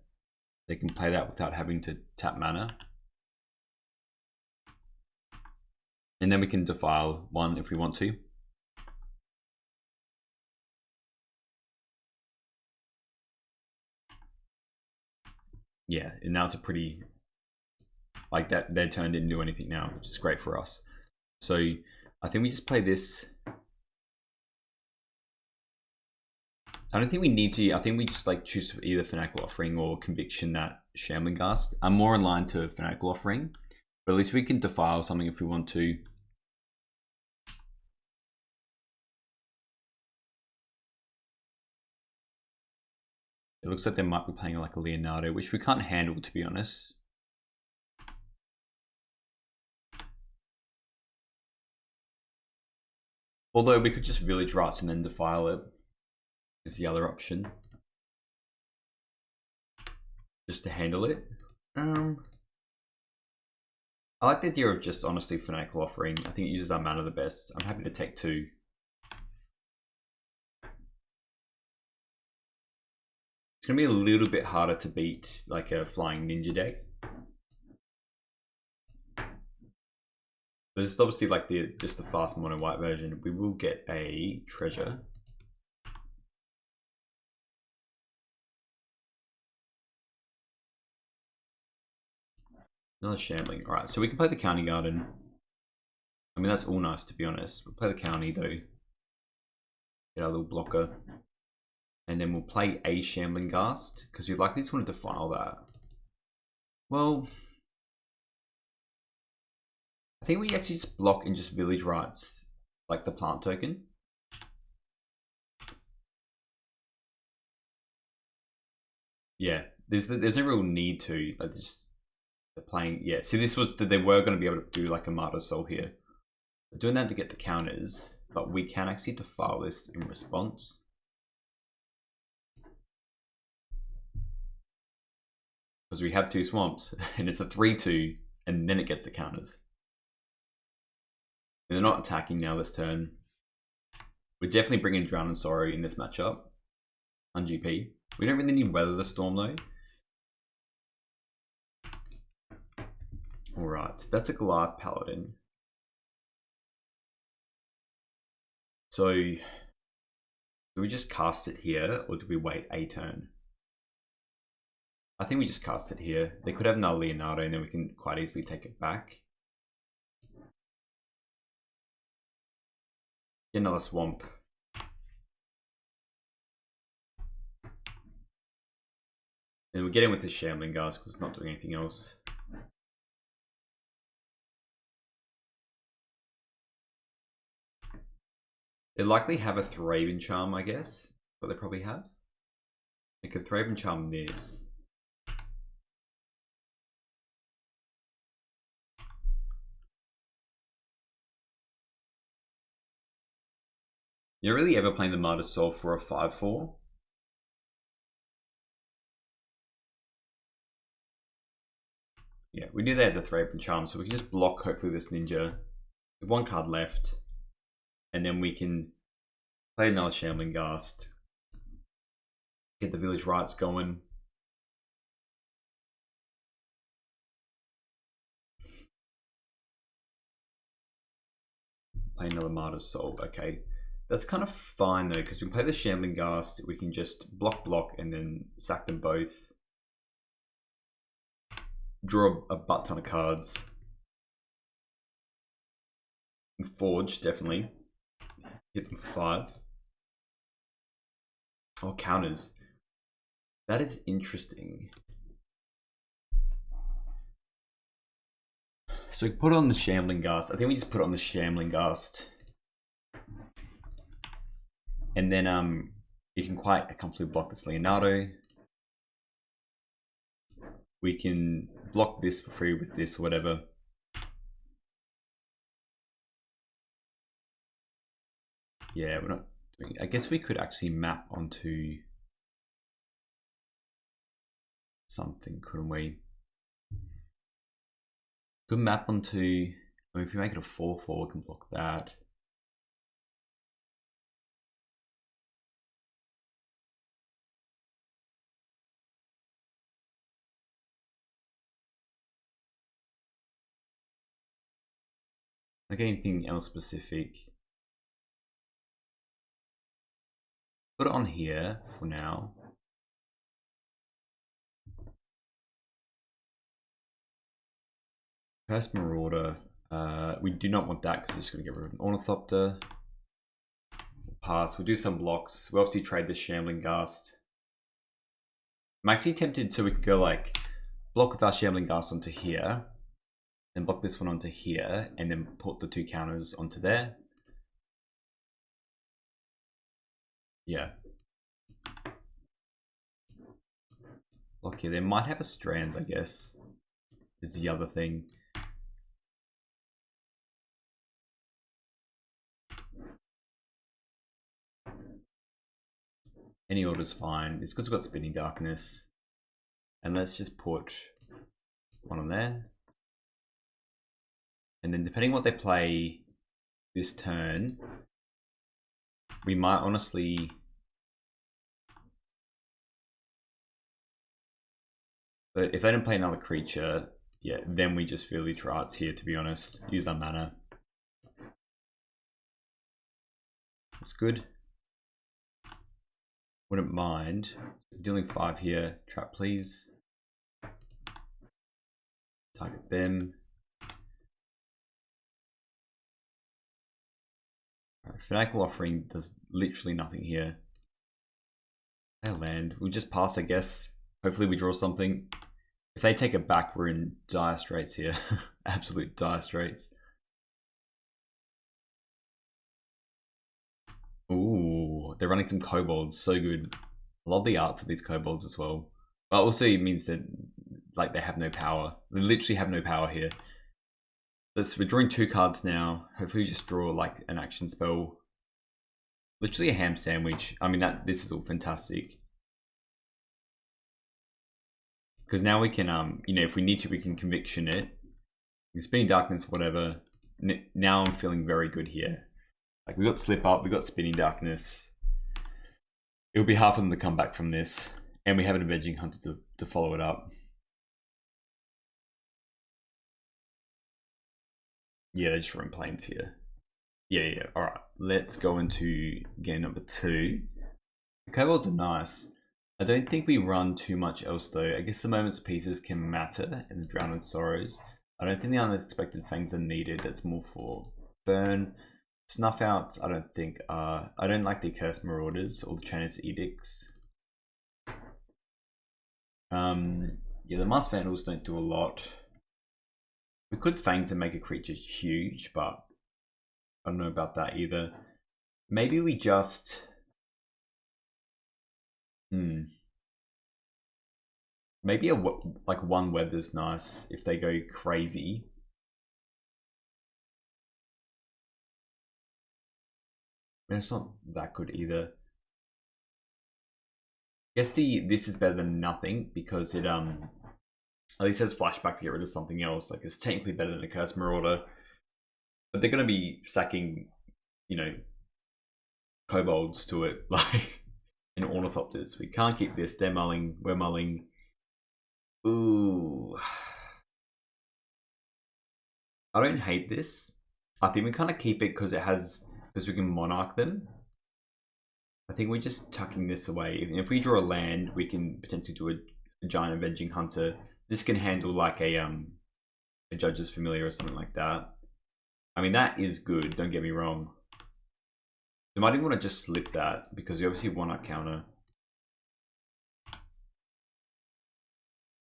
they can play that without having to tap mana. And then we can Defile 1 if we want to. Yeah, and now it's a pretty, like that, their turn didn't do anything now, which is great for us. So I think we just play this. I don't think we need to. I think we just like choose either Fanatical Offering or Conviction that Shambling Ghast. I'm more aligned to Fanatical Offering, but at least we can defile something if we want to. It looks like they might be playing like a Leonardo, which we can't handle, to be honest. Although we could just Village Rites and then defile it is the other option. Just to handle it. I like the idea of just honestly Fanatical Offering. I think it uses our mana the best. I'm happy to take 2. It's gonna be a little bit harder to beat like a Flying Ninja deck. This is obviously like just the fast mono white version. We will get a treasure. Another Shambling. Alright, so we can play the County Garden. I mean, that's all nice, to be honest. We'll play the County, though. Get our little blocker. And then we'll play a Shambling Ghast, because we likely just want to defile that. Well, I think we actually just block and just Village Rites, like the plant token. Yeah, there's no real need to. Like, just they're playing. Yeah, see, this was that they were going to be able to do like a Martyr Soul here. They're doing that to get the counters, but we can actually defile this in response. Because we have 2 swamps, and it's a 3/2, and then it gets the counters. And they're not attacking now this turn. We're definitely bringing Drown and Sorrow in this matchup on GP. We don't really need Weather the Storm though. Alright, that's a Glad Paladin. So, do we just cast it here, or do we wait a turn? I think we just cast it here. They could have another Leonardo, and then we can quite easily take it back. Get another swamp. And we get in with the Shambling Ghast because it's not doing anything else. They likely have a Thraben Charm, I guess. What they probably have. They could Thraben Charm this. You're really ever playing the Martyr Soul for a 5/4? Yeah, we knew they had the Thraben Charm, so we can just block hopefully this Ninja. We have 1 card left. And then we can play another Shambling Ghast. Get the Village Rites going. Play another Martyr Soul. Okay. That's kind of fine though, because we can play the Shambling Ghast, we can just block, and then sack them both. Draw a butt ton of cards. And Forge, definitely. Hit them for 5. Oh, counters. That is interesting. So we put on the Shambling Ghast. I think we just put on the Shambling Ghast. And then you can quite comfortably block this Leonardo. We can block this for free with this or whatever. Yeah, we're not doing it. I guess we could actually map onto something, couldn't we? Could map onto, I mean, if we make it a 4/4, we can block that. Like anything else specific. Put it on here for now. Curse Marauder. We do not want that because it's going to get rid of an Ornithopter. pass. We'll do some blocks. We'll obviously trade this Shambling Ghast. I'm actually tempted so we could go like block with our Shambling Ghast onto here, and block this one onto here, and then put the 2 counters onto there. Yeah. Block here. They might have a Strands, I guess. Is the other thing. Any order's fine. It's because we've got Spinning Darkness. And let's just put one on there. And then depending what they play this turn, we might honestly... But if they don't play another creature, yeah, then we just Fearly Charts here, to be honest. Use our mana. That's good. Wouldn't mind. Dealing 5 here. Trap, please. Target them. Fanatical Offering does literally nothing here. They land. We'll just pass, I guess. Hopefully we draw something. If they take it back, we're in dire straits here. Absolute dire straits. Ooh, they're running some kobolds. So good. Love the arts of these kobolds as well. But also it means that like they have no power. They literally have no power here. So we're drawing 2 cards now. Hopefully we just draw like an action spell. Literally a ham sandwich. I mean, this is all fantastic. Because now we can, you know, if we need to, we can Conviction it. Spinning Darkness, whatever. Now I'm feeling very good here. Like, we got Slip Up, we got Spinning Darkness. It'll be hard for them to come back from this. And we have an Avenging Hunter to follow it up. Yeah, they're just running planes here. Yeah. Alright, let's go into game number 2. The kobolds are nice. I don't think we run too much else though. I guess the Moment's Pieces can matter in the Drowned Sorrows. I don't think the Unexpected Fangs are needed. That's more for burn. Snuff Outs, I don't think are. I don't like the Accursed Marauders or the Chainless Edicts. Yeah, the Masked Vandals don't do a lot. We could Fangs and make a creature huge, but I don't know about that either. Maybe we just... Maybe like 1 Weather's nice if they go crazy. And it's not that good either. I guess this is better than nothing because it at least has flashback to get rid of something else. Like it's technically better than a Curse Marauder. But they're gonna be sacking, you know, kobolds to it, like and Ornithopters. We can't keep this. They're mulling, we're mulling. Ooh. I don't hate this. I think we kind of keep it because we can Monarch them. I think we're just tucking this away. If we draw a land, we can potentially do a giant Avenging Hunter. This can handle like a Judge's Familiar or something like that. I mean, that is good, don't get me wrong. We might even want to just slip that because we obviously want our counter.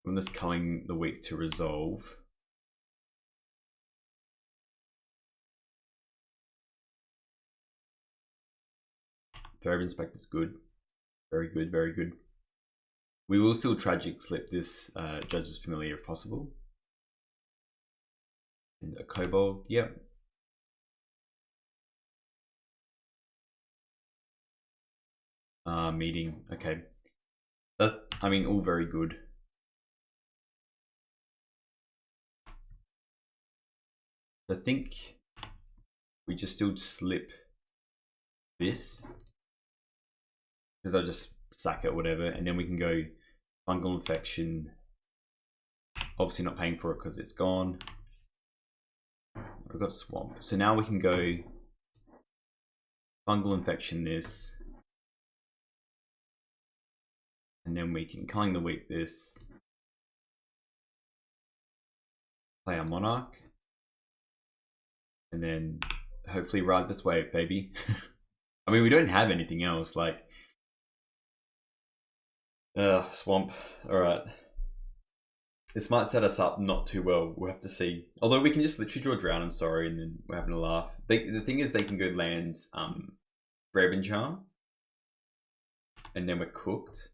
When this Culling the Weak to resolve. Fair Inspect is good. Very good, very good. We will still Tragic slip this Judge's Familiar if possible. And a Kobold, yep. Meeting, okay. That, I mean, all very good. I think we just still slip this because I'll just sack it or whatever, and then we can go Fungal Infection. Obviously not paying for it because it's gone. We've got Swamp, so now we can go Fungal Infection this, and then we can Culling the Weak this, play our Monarch, and then hopefully ride this wave, baby. I mean, we don't have anything else, like... Swamp. Alright. This might set us up not too well. We'll have to see. Although we can just literally draw Drown and Sorry and then we're having a laugh. The thing is they can go land Graven Charm. And then we're cooked.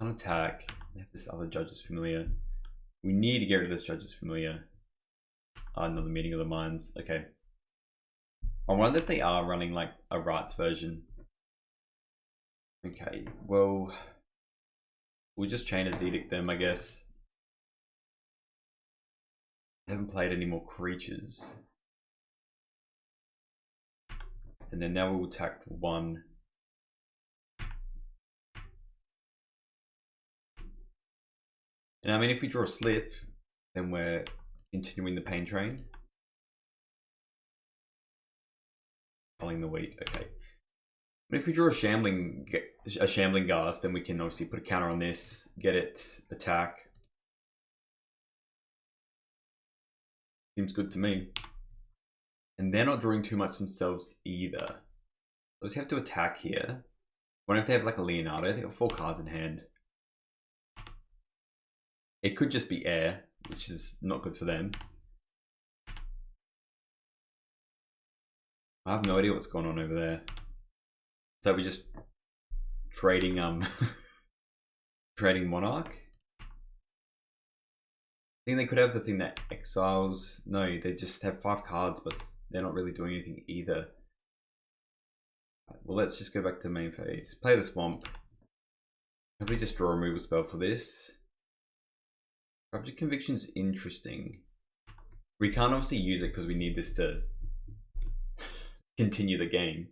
On attack. We have this other Judge's Familiar. We need to get rid of this Judge's Familiar. Another Meeting of the Minds. Okay. I wonder if they are running like a Rights version. Okay, well... We'll just chain a Edict them, I guess. I haven't played any more creatures. And then now we'll attack for 1. And I mean, if we draw a Slip, then we're continuing the Pain Train. Culling the Wheat, okay. But if we draw a Shambling Ghast, then we can obviously put a counter on this, get it, attack. Seems good to me. And they're not drawing too much themselves either. They just have to attack here. What if they have like a Leonardo? They got 4 cards in hand. It could just be air, which is not good for them. I have no idea what's going on over there. So we're just trading trading Monarch. I think they could have the thing that exiles. No, they just have 5 cards, but they're not really doing anything either. Well, let's just go back to the main phase. Play the Swamp. Probably just draw a removal spell for this. Subject Conviction's interesting. We can't obviously use it because we need this to continue the game.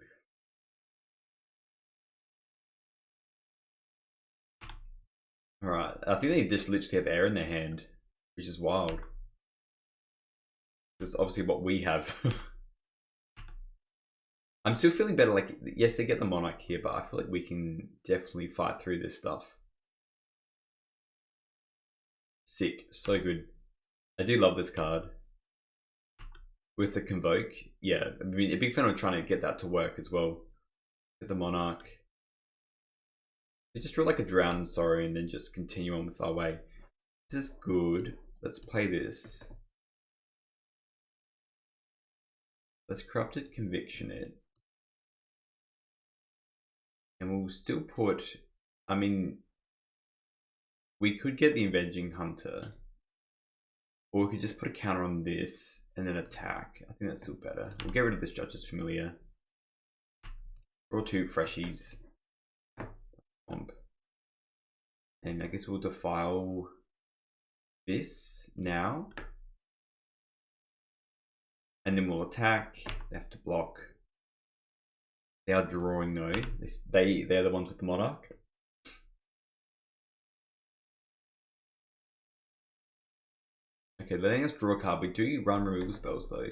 Alright, I think they just literally have air in their hand, which is wild. That's obviously what we have. I'm still feeling better, like, yes, they get the Monarch here, but I feel like we can definitely fight through this stuff. Sick, so good. I do love this card. With the Convoke, yeah, I mean, a big fan of trying to get that to work as well. With the Monarch. We just draw like a Drown, sorry, and then just continue on with our way. This is good. Let's play this. Let's Corrupted Conviction it. And we'll still put, I mean, we could get the Avenging Hunter. Or we could just put a counter on this and then attack. I think that's still better. We'll get rid of this Judge's Familiar. Draw 2 freshies. And I guess we'll defile this now. And then we'll attack. They have to block. They are drawing though. They're the ones with the Monarch. Okay, letting us draw a card. We do run removal spells though.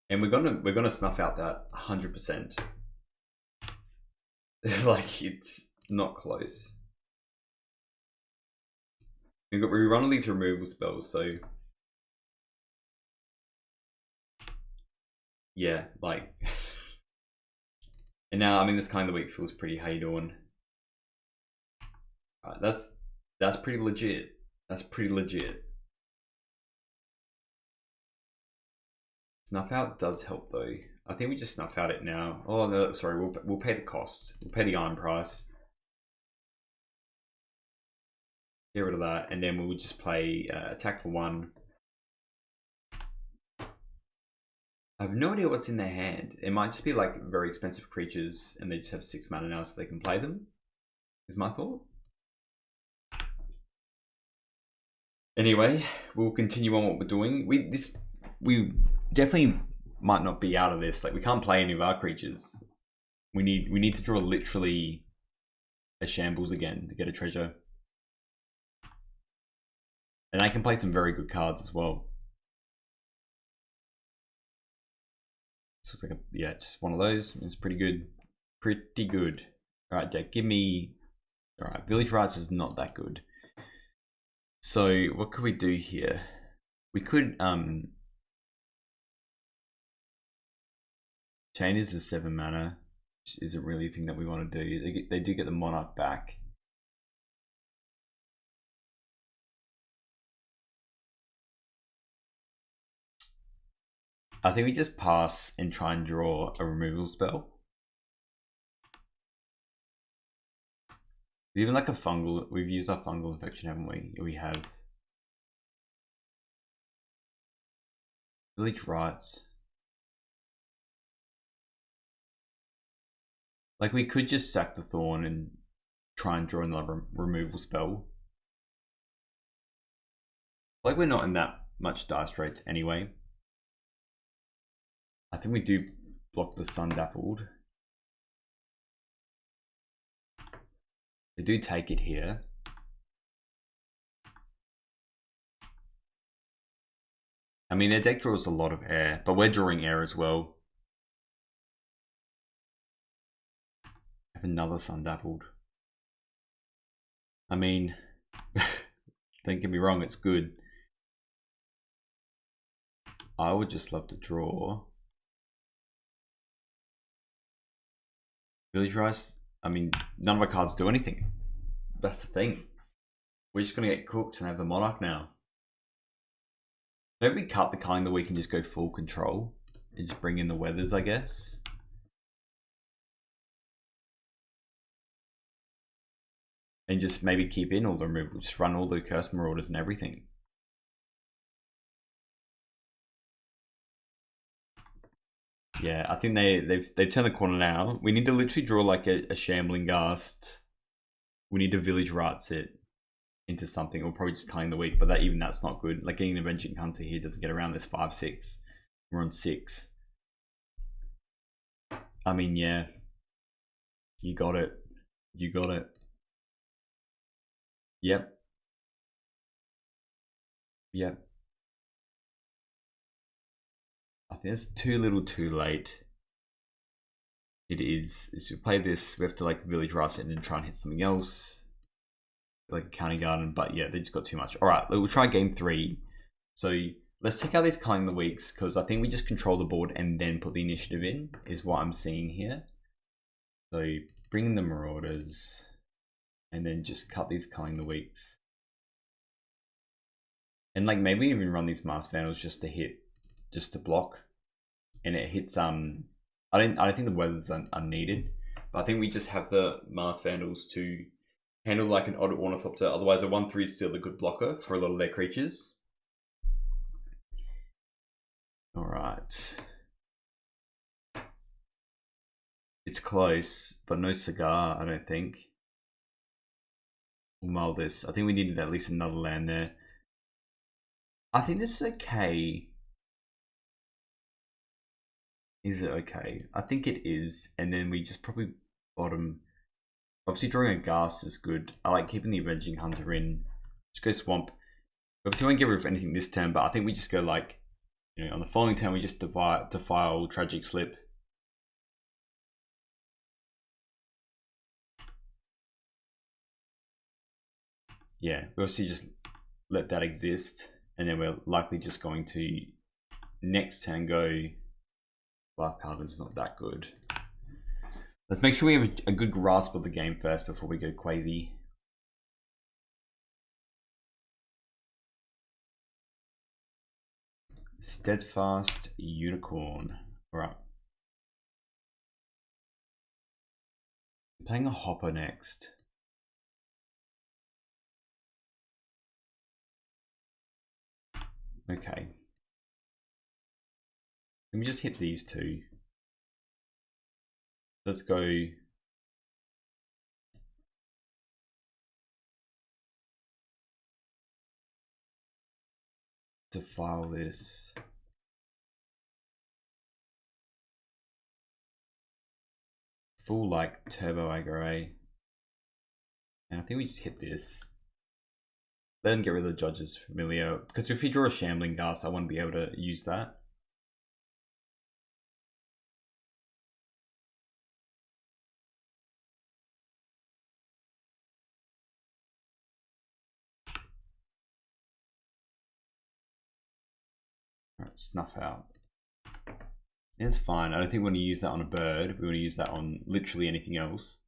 And we're gonna snuff out that 100%. Like, it's not close. We run all these removal spells, so yeah, like. And now, I mean, this kind of week feels pretty how you doing. Alright, that's pretty legit. That's pretty legit. Snuff out does help though. I think we just snuff out it now. Oh no, sorry, we'll pay the cost. We'll pay the iron price. Get rid of that, and then we'll just play attack for 1. I have no idea what's in their hand. It might just be like very expensive creatures, and they just have 6 mana now, so they can play them. Is my thought. Anyway, we'll continue on what we're doing. We definitely might not be out of this. Like, we can't play any of our creatures. We need to draw literally a Shambles again to get a treasure. And I can play some very good cards as well. This was like a, yeah, just one of those. It's pretty good. Pretty good. Alright, deck, give me... Alright, Village Rights is not that good. So, what could we do here? We could, Chain is a 7 mana, which isn't really a thing that we want to do. They do get the Monarch back. I think we just pass and try and draw a removal spell. Even like a fungal, we've used our fungal infection, haven't we? We have Village Rites. Like we could just sack the Thorn and try and draw another removal spell. Like we're not in that much dice rates anyway. I think we do block the Sun Dappled. They do take it here. I mean, their deck draws a lot of air, but we're drawing air as well. I have another Sun Dappled. I mean, don't get me wrong, it's good. I would just love to draw. Village Rise, I mean, none of our cards do anything. That's the thing. We're just going to get cooked and have the Monarch now. Maybe we cut the Culling the Weak and just go full control. And just bring in the Weathers, I guess. And just maybe keep in all the removal. Just run all the Curse Marauders and everything. Yeah, I think they've turned the corner now. We need to literally draw like a Shambling Ghast. We need to Village Rites it into something, or probably just Culling the Weak, but that's not good. Like getting an Avenging Hunter here doesn't get around this 5/6. We're on 6. I mean, yeah. You got it. You got it. Yep. Yep. I think it's too little too late. It is. If we play this, we have to like Village Rites it and then try and hit something else. Like a County Garden, but yeah, they just got too much. Alright, we'll try game 3. So let's check out these Culling the Weeks, because I think we just control the board and then put the initiative in, is what I'm seeing here. So bring in the Marauders, and then just cut these Culling the Weeks. And like maybe even run these Masked Vandals just to hit, just to block. And it hits, I don't think the Weathers are needed, but I think we just have the Masked Vandals to handle like an odd Ornithopter. Otherwise a 1/3 is still a good blocker for a lot of their creatures. Alright. It's close, but no cigar, I don't think. We'll mull this. I think we needed at least another land there. I think this is okay. Is it okay? I think it is. And then we just probably bottom. Obviously drawing a Ghast is good. I like keeping the Avenging Hunter in. Just go Swamp. Obviously we won't get rid of anything this turn, but I think we just go like, you know, on the following turn we just defile Tragic Slip. Yeah, we obviously just let that exist, and then we're likely just going to next turn go Life Paladin is not that good. Let's make sure we have a good grasp of the game first before we go crazy. Steadfast Unicorn. Alright. Playing a Hopper next. Okay. Let me just hit these two. Let's go. Defile this. Full like turbo aggro. And I think we just hit this. Let them get rid of the Judge's Familiar. Because if you draw a Shambling Ghast, I want to be able to use that. Alright, snuff out. It's fine. I don't think we want to use that on a bird. We want to use that on literally anything else.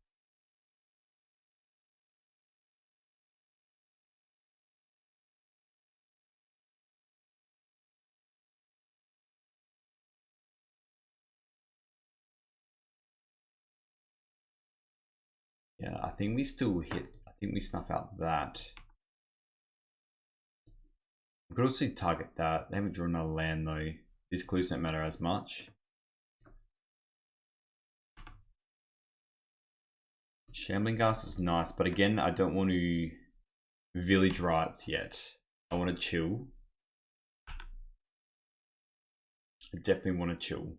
Yeah, I think we still hit. I think we snuff out that. We could also target that. They haven't drawn another land though. These clues don't matter as much. Shambling Ghast is nice, but again, I don't want to village rights yet. I want to chill. I definitely want to chill.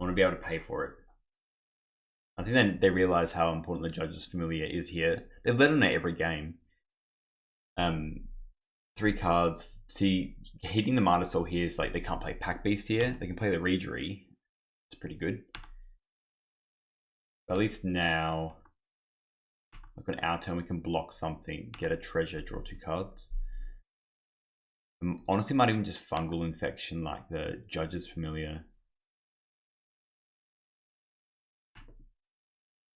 I want to be able to pay for it. I think then they realize how important the Judge's Familiar is here. They've let on it every game. 3 cards. See, hitting the Martyr Soul here is like they can't play Pack Beast here. They can play the Regery. It's pretty good. But at least now, like on our turn, we can block something, get a treasure, draw 2 cards. Honestly, might even just Fungal Infection like the Judge's Familiar.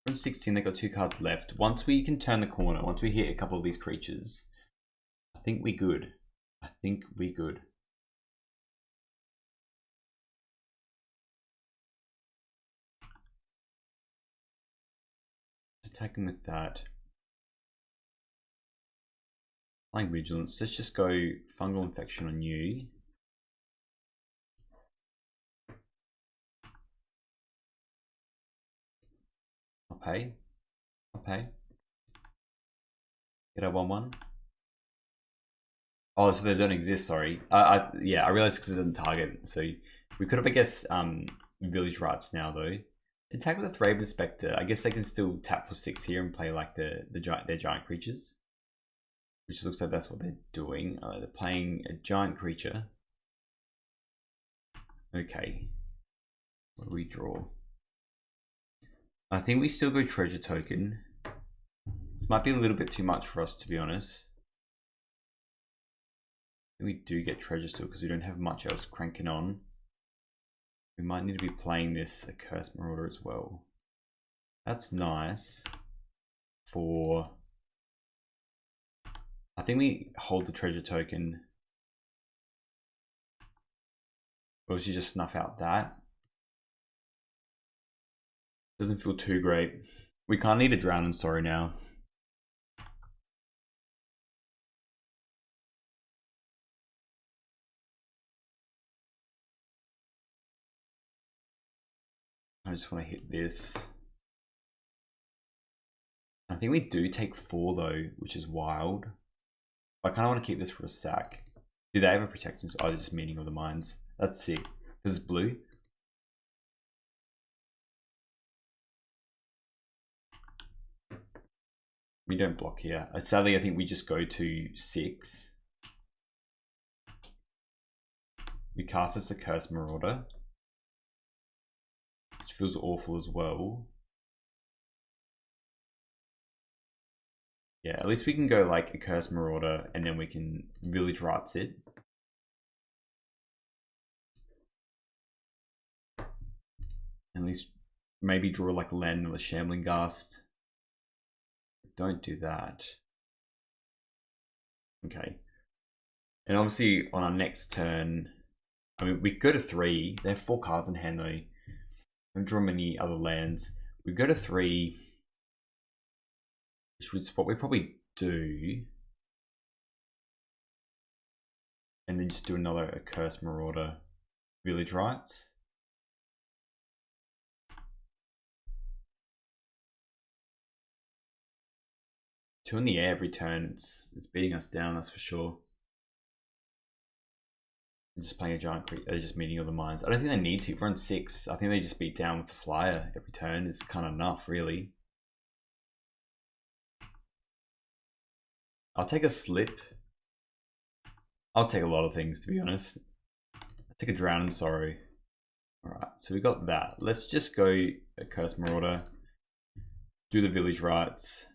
From 16, they got 2 cards left. Once we can turn the corner, once we hit a couple of these creatures, I think we good. I think we good. Attacking with that. Playing Vigilance. Let's just go Fungal Infection on you. I'll pay. I'll pay. Get a 1/1. Oh, so they don't exist, sorry. Yeah, I realized because it doesn't target. So we could have, I guess, Village Rights now, though. Attack with a Thraben Spectre. I guess they can still tap for 6 here and play like their giant creatures. Which looks like that's what they're doing. They're playing a giant creature. Okay. What do we draw? I think we still go Treasure Token. This might be a little bit too much for us, to be honest. We do get treasure still because we don't have much else cranking on. We might need to be playing this Accursed Marauder as well. That's nice for... I think we hold the treasure token. Or we should just snuff out that. Doesn't feel too great. We can't need a Drown in Sorrow now. I just want to hit this. I think we do take 4 though, which is wild. I kind of want to keep this for a sack. Do they have a protection? Oh, they're just Meeting of the Minds. That's sick. Because it's blue. We don't block here. Sadly, I think we just go to 6. We cast this Accursed Marauder, which feels awful as well. Yeah, at least we can go like Accursed Marauder and then we can Village Rights it. At least maybe draw like a land or a Shambling Ghast. Don't do that. Okay. And obviously on our next turn, I mean, we go to 3. They have 4 cards in hand though. Don't draw many other lands. We go to 3, which was what we probably do. And then just do another Accursed Marauder Village Rights. Two in the air every turn, it's beating us down, that's for sure. And just playing a giant creature, just Meeting of the Minds. I don't think they need to. We're on 6. I think they just beat down with the flyer every turn. Is kind of enough, really. I'll take a slip. I'll take a lot of things, to be honest. I'll take a Drown in Sorrow. Alright, so we got that. Let's just go Accursed Marauder. Do the Village Rights.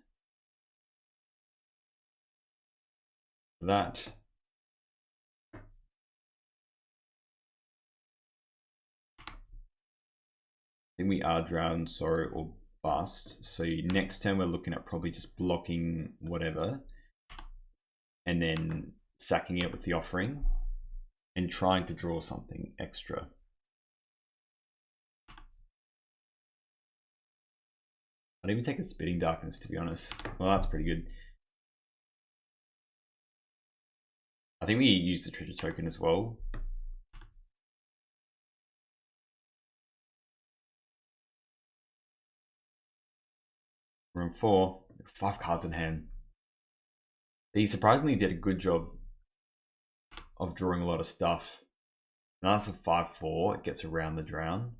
That. think we are drowned, sorry, or bust. So next turn we're looking at probably just blocking whatever and then sacking it with the offering and trying to draw something extra. I'd even take a Spitting Darkness, to be honest. Well, that's pretty good. I think we use the treasure token as well. Room 4, 5 cards in hand. He surprisingly did a good job of drawing a lot of stuff. Now that's a 5/4, it gets around the drown.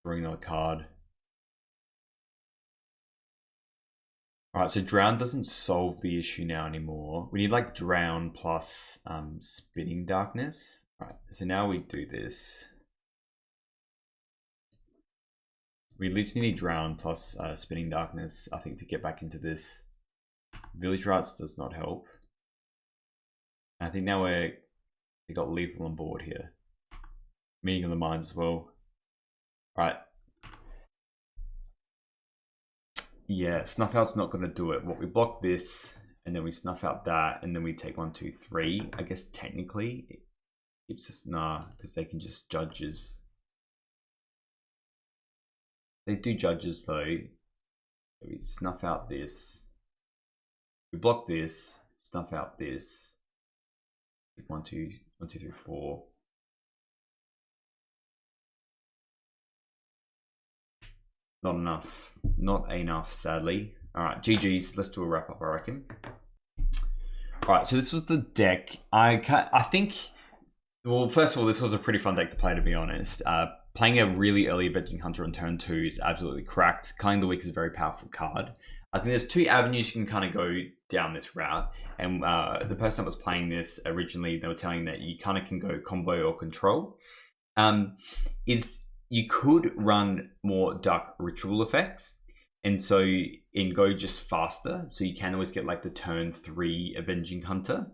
Drawing another card. Alright, so drown doesn't solve the issue now anymore. We need like drown plus Spitting Darkness. Alright, so now we do this. We literally need drown plus Spitting Darkness, I think, to get back into this. Village Rites does not help. I think now we got lethal on board here. Meeting of the Minds as well. Right. Yeah, Snuff Out's not going to do it. What we block this, and then we snuff out that, and then we take 1, 2, 3. I guess technically it keeps us, nah, because they can just judges. They do judges though. We snuff out this. We block this, snuff out this. 1, 2, 3, 4. Not enough. Not enough, sadly. Alright, GG's. Let's do a wrap up, I reckon. Alright, so this was the deck. I think, well, first of all, this was a pretty fun deck to play, to be honest. Playing a really early Avenging Hunter on turn 2 is absolutely cracked. Culling the Weak is a very powerful card. I think there's 2 avenues you can kind of go down this route. And the person that was playing this originally, they were telling that you kind of can go combo or control. You could run more Dark Ritual effects. And so go just faster. So you can always get like the turn 3 Avenging Hunter.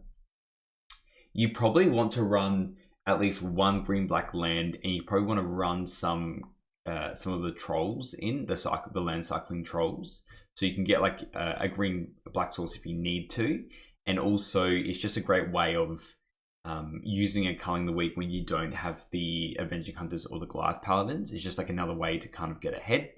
You probably want to run at least 1 green-black land, and you probably want to run some of the trolls in the land cycling trolls, so you can get like a green-black source if you need to. And also, it's just a great way of using a Culling the Weak when you don't have the Avenging Hunters or the Goliath Paladins. It's just like another way to kind of get ahead.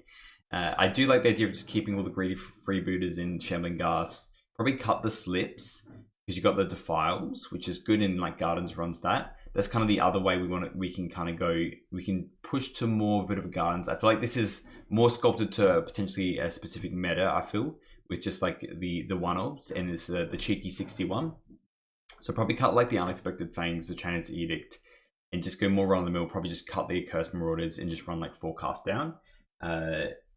I do like the idea of just keeping all the greedy freebooters in Shambling Gas. Probably cut the slips because you got the Defiles, which is good, in like Gardens runs that. That's kind of the other way we can kind of go. We can push to more of a bit of a Gardens. I feel like this is more sculpted to potentially a specific meta, I feel, with just like the one-offs, and it's the cheeky 61. So probably cut like the Unexpected Fangs, the Chain's Edict, and just go more run-of-the-mill. Probably just cut the Accursed Marauders and just run like 4 cast down.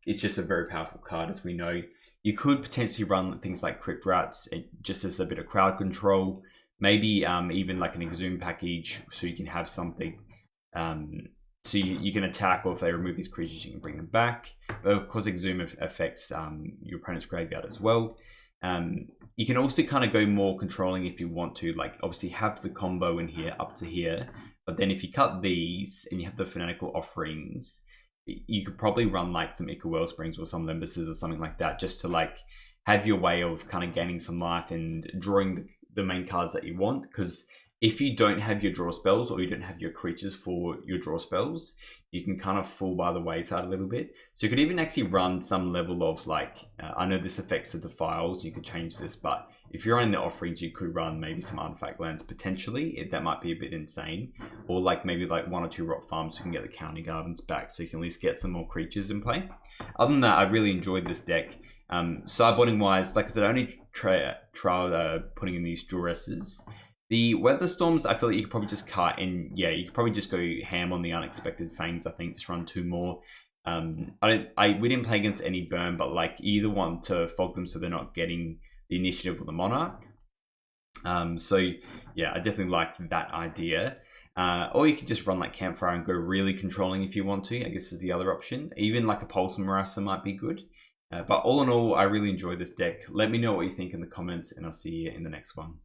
It's just a very powerful card, as we know. You could potentially run things like Crypt Rats just as a bit of crowd control. Maybe even like an Exhume package, so you can have something. So you can attack, or if they remove these creatures, you can bring them back. But of course, Exhume affects your opponent's graveyard as well. You can also kind of go more controlling if you want to, like obviously have the combo in here up to here. But then if you cut these and you have the Fanatical Offerings, you could probably run like some Ichor Wellsprings or some Limbuses or something like that, just to like have your way of kind of gaining some life and drawing the main cards that you want. Because if you don't have your draw spells, or you don't have your creatures for your draw spells, you can kind of fall by the wayside a little bit. So you could even actually run some level of like, I know this affects the Defiles, you could change this, but if you're on the Offerings, you could run maybe some Artifact lands potentially. That might be a bit insane. Or like maybe like 1 or 2 Rot Farms, so you can get the County Gardens back, so you can at least get some more creatures in play. Other than that, I really enjoyed this deck. Sideboarding wise, like I said, I only trial putting in these Duresses. The Weather Storms, I feel like you could probably just cut, and yeah, you could probably just go ham on the Unexpected Fangs. I think just run 2 more. We didn't play against any burn, but like either want to fog them so they're not getting the initiative or the Monarch. So yeah, I definitely like that idea. Or you could just run like Campfire and go really controlling if you want to, I guess is the other option. Even like a Pulse Marassa might be good. But all in all, I really enjoyed this deck. Let me know what you think in the comments, and I'll see you in the next one.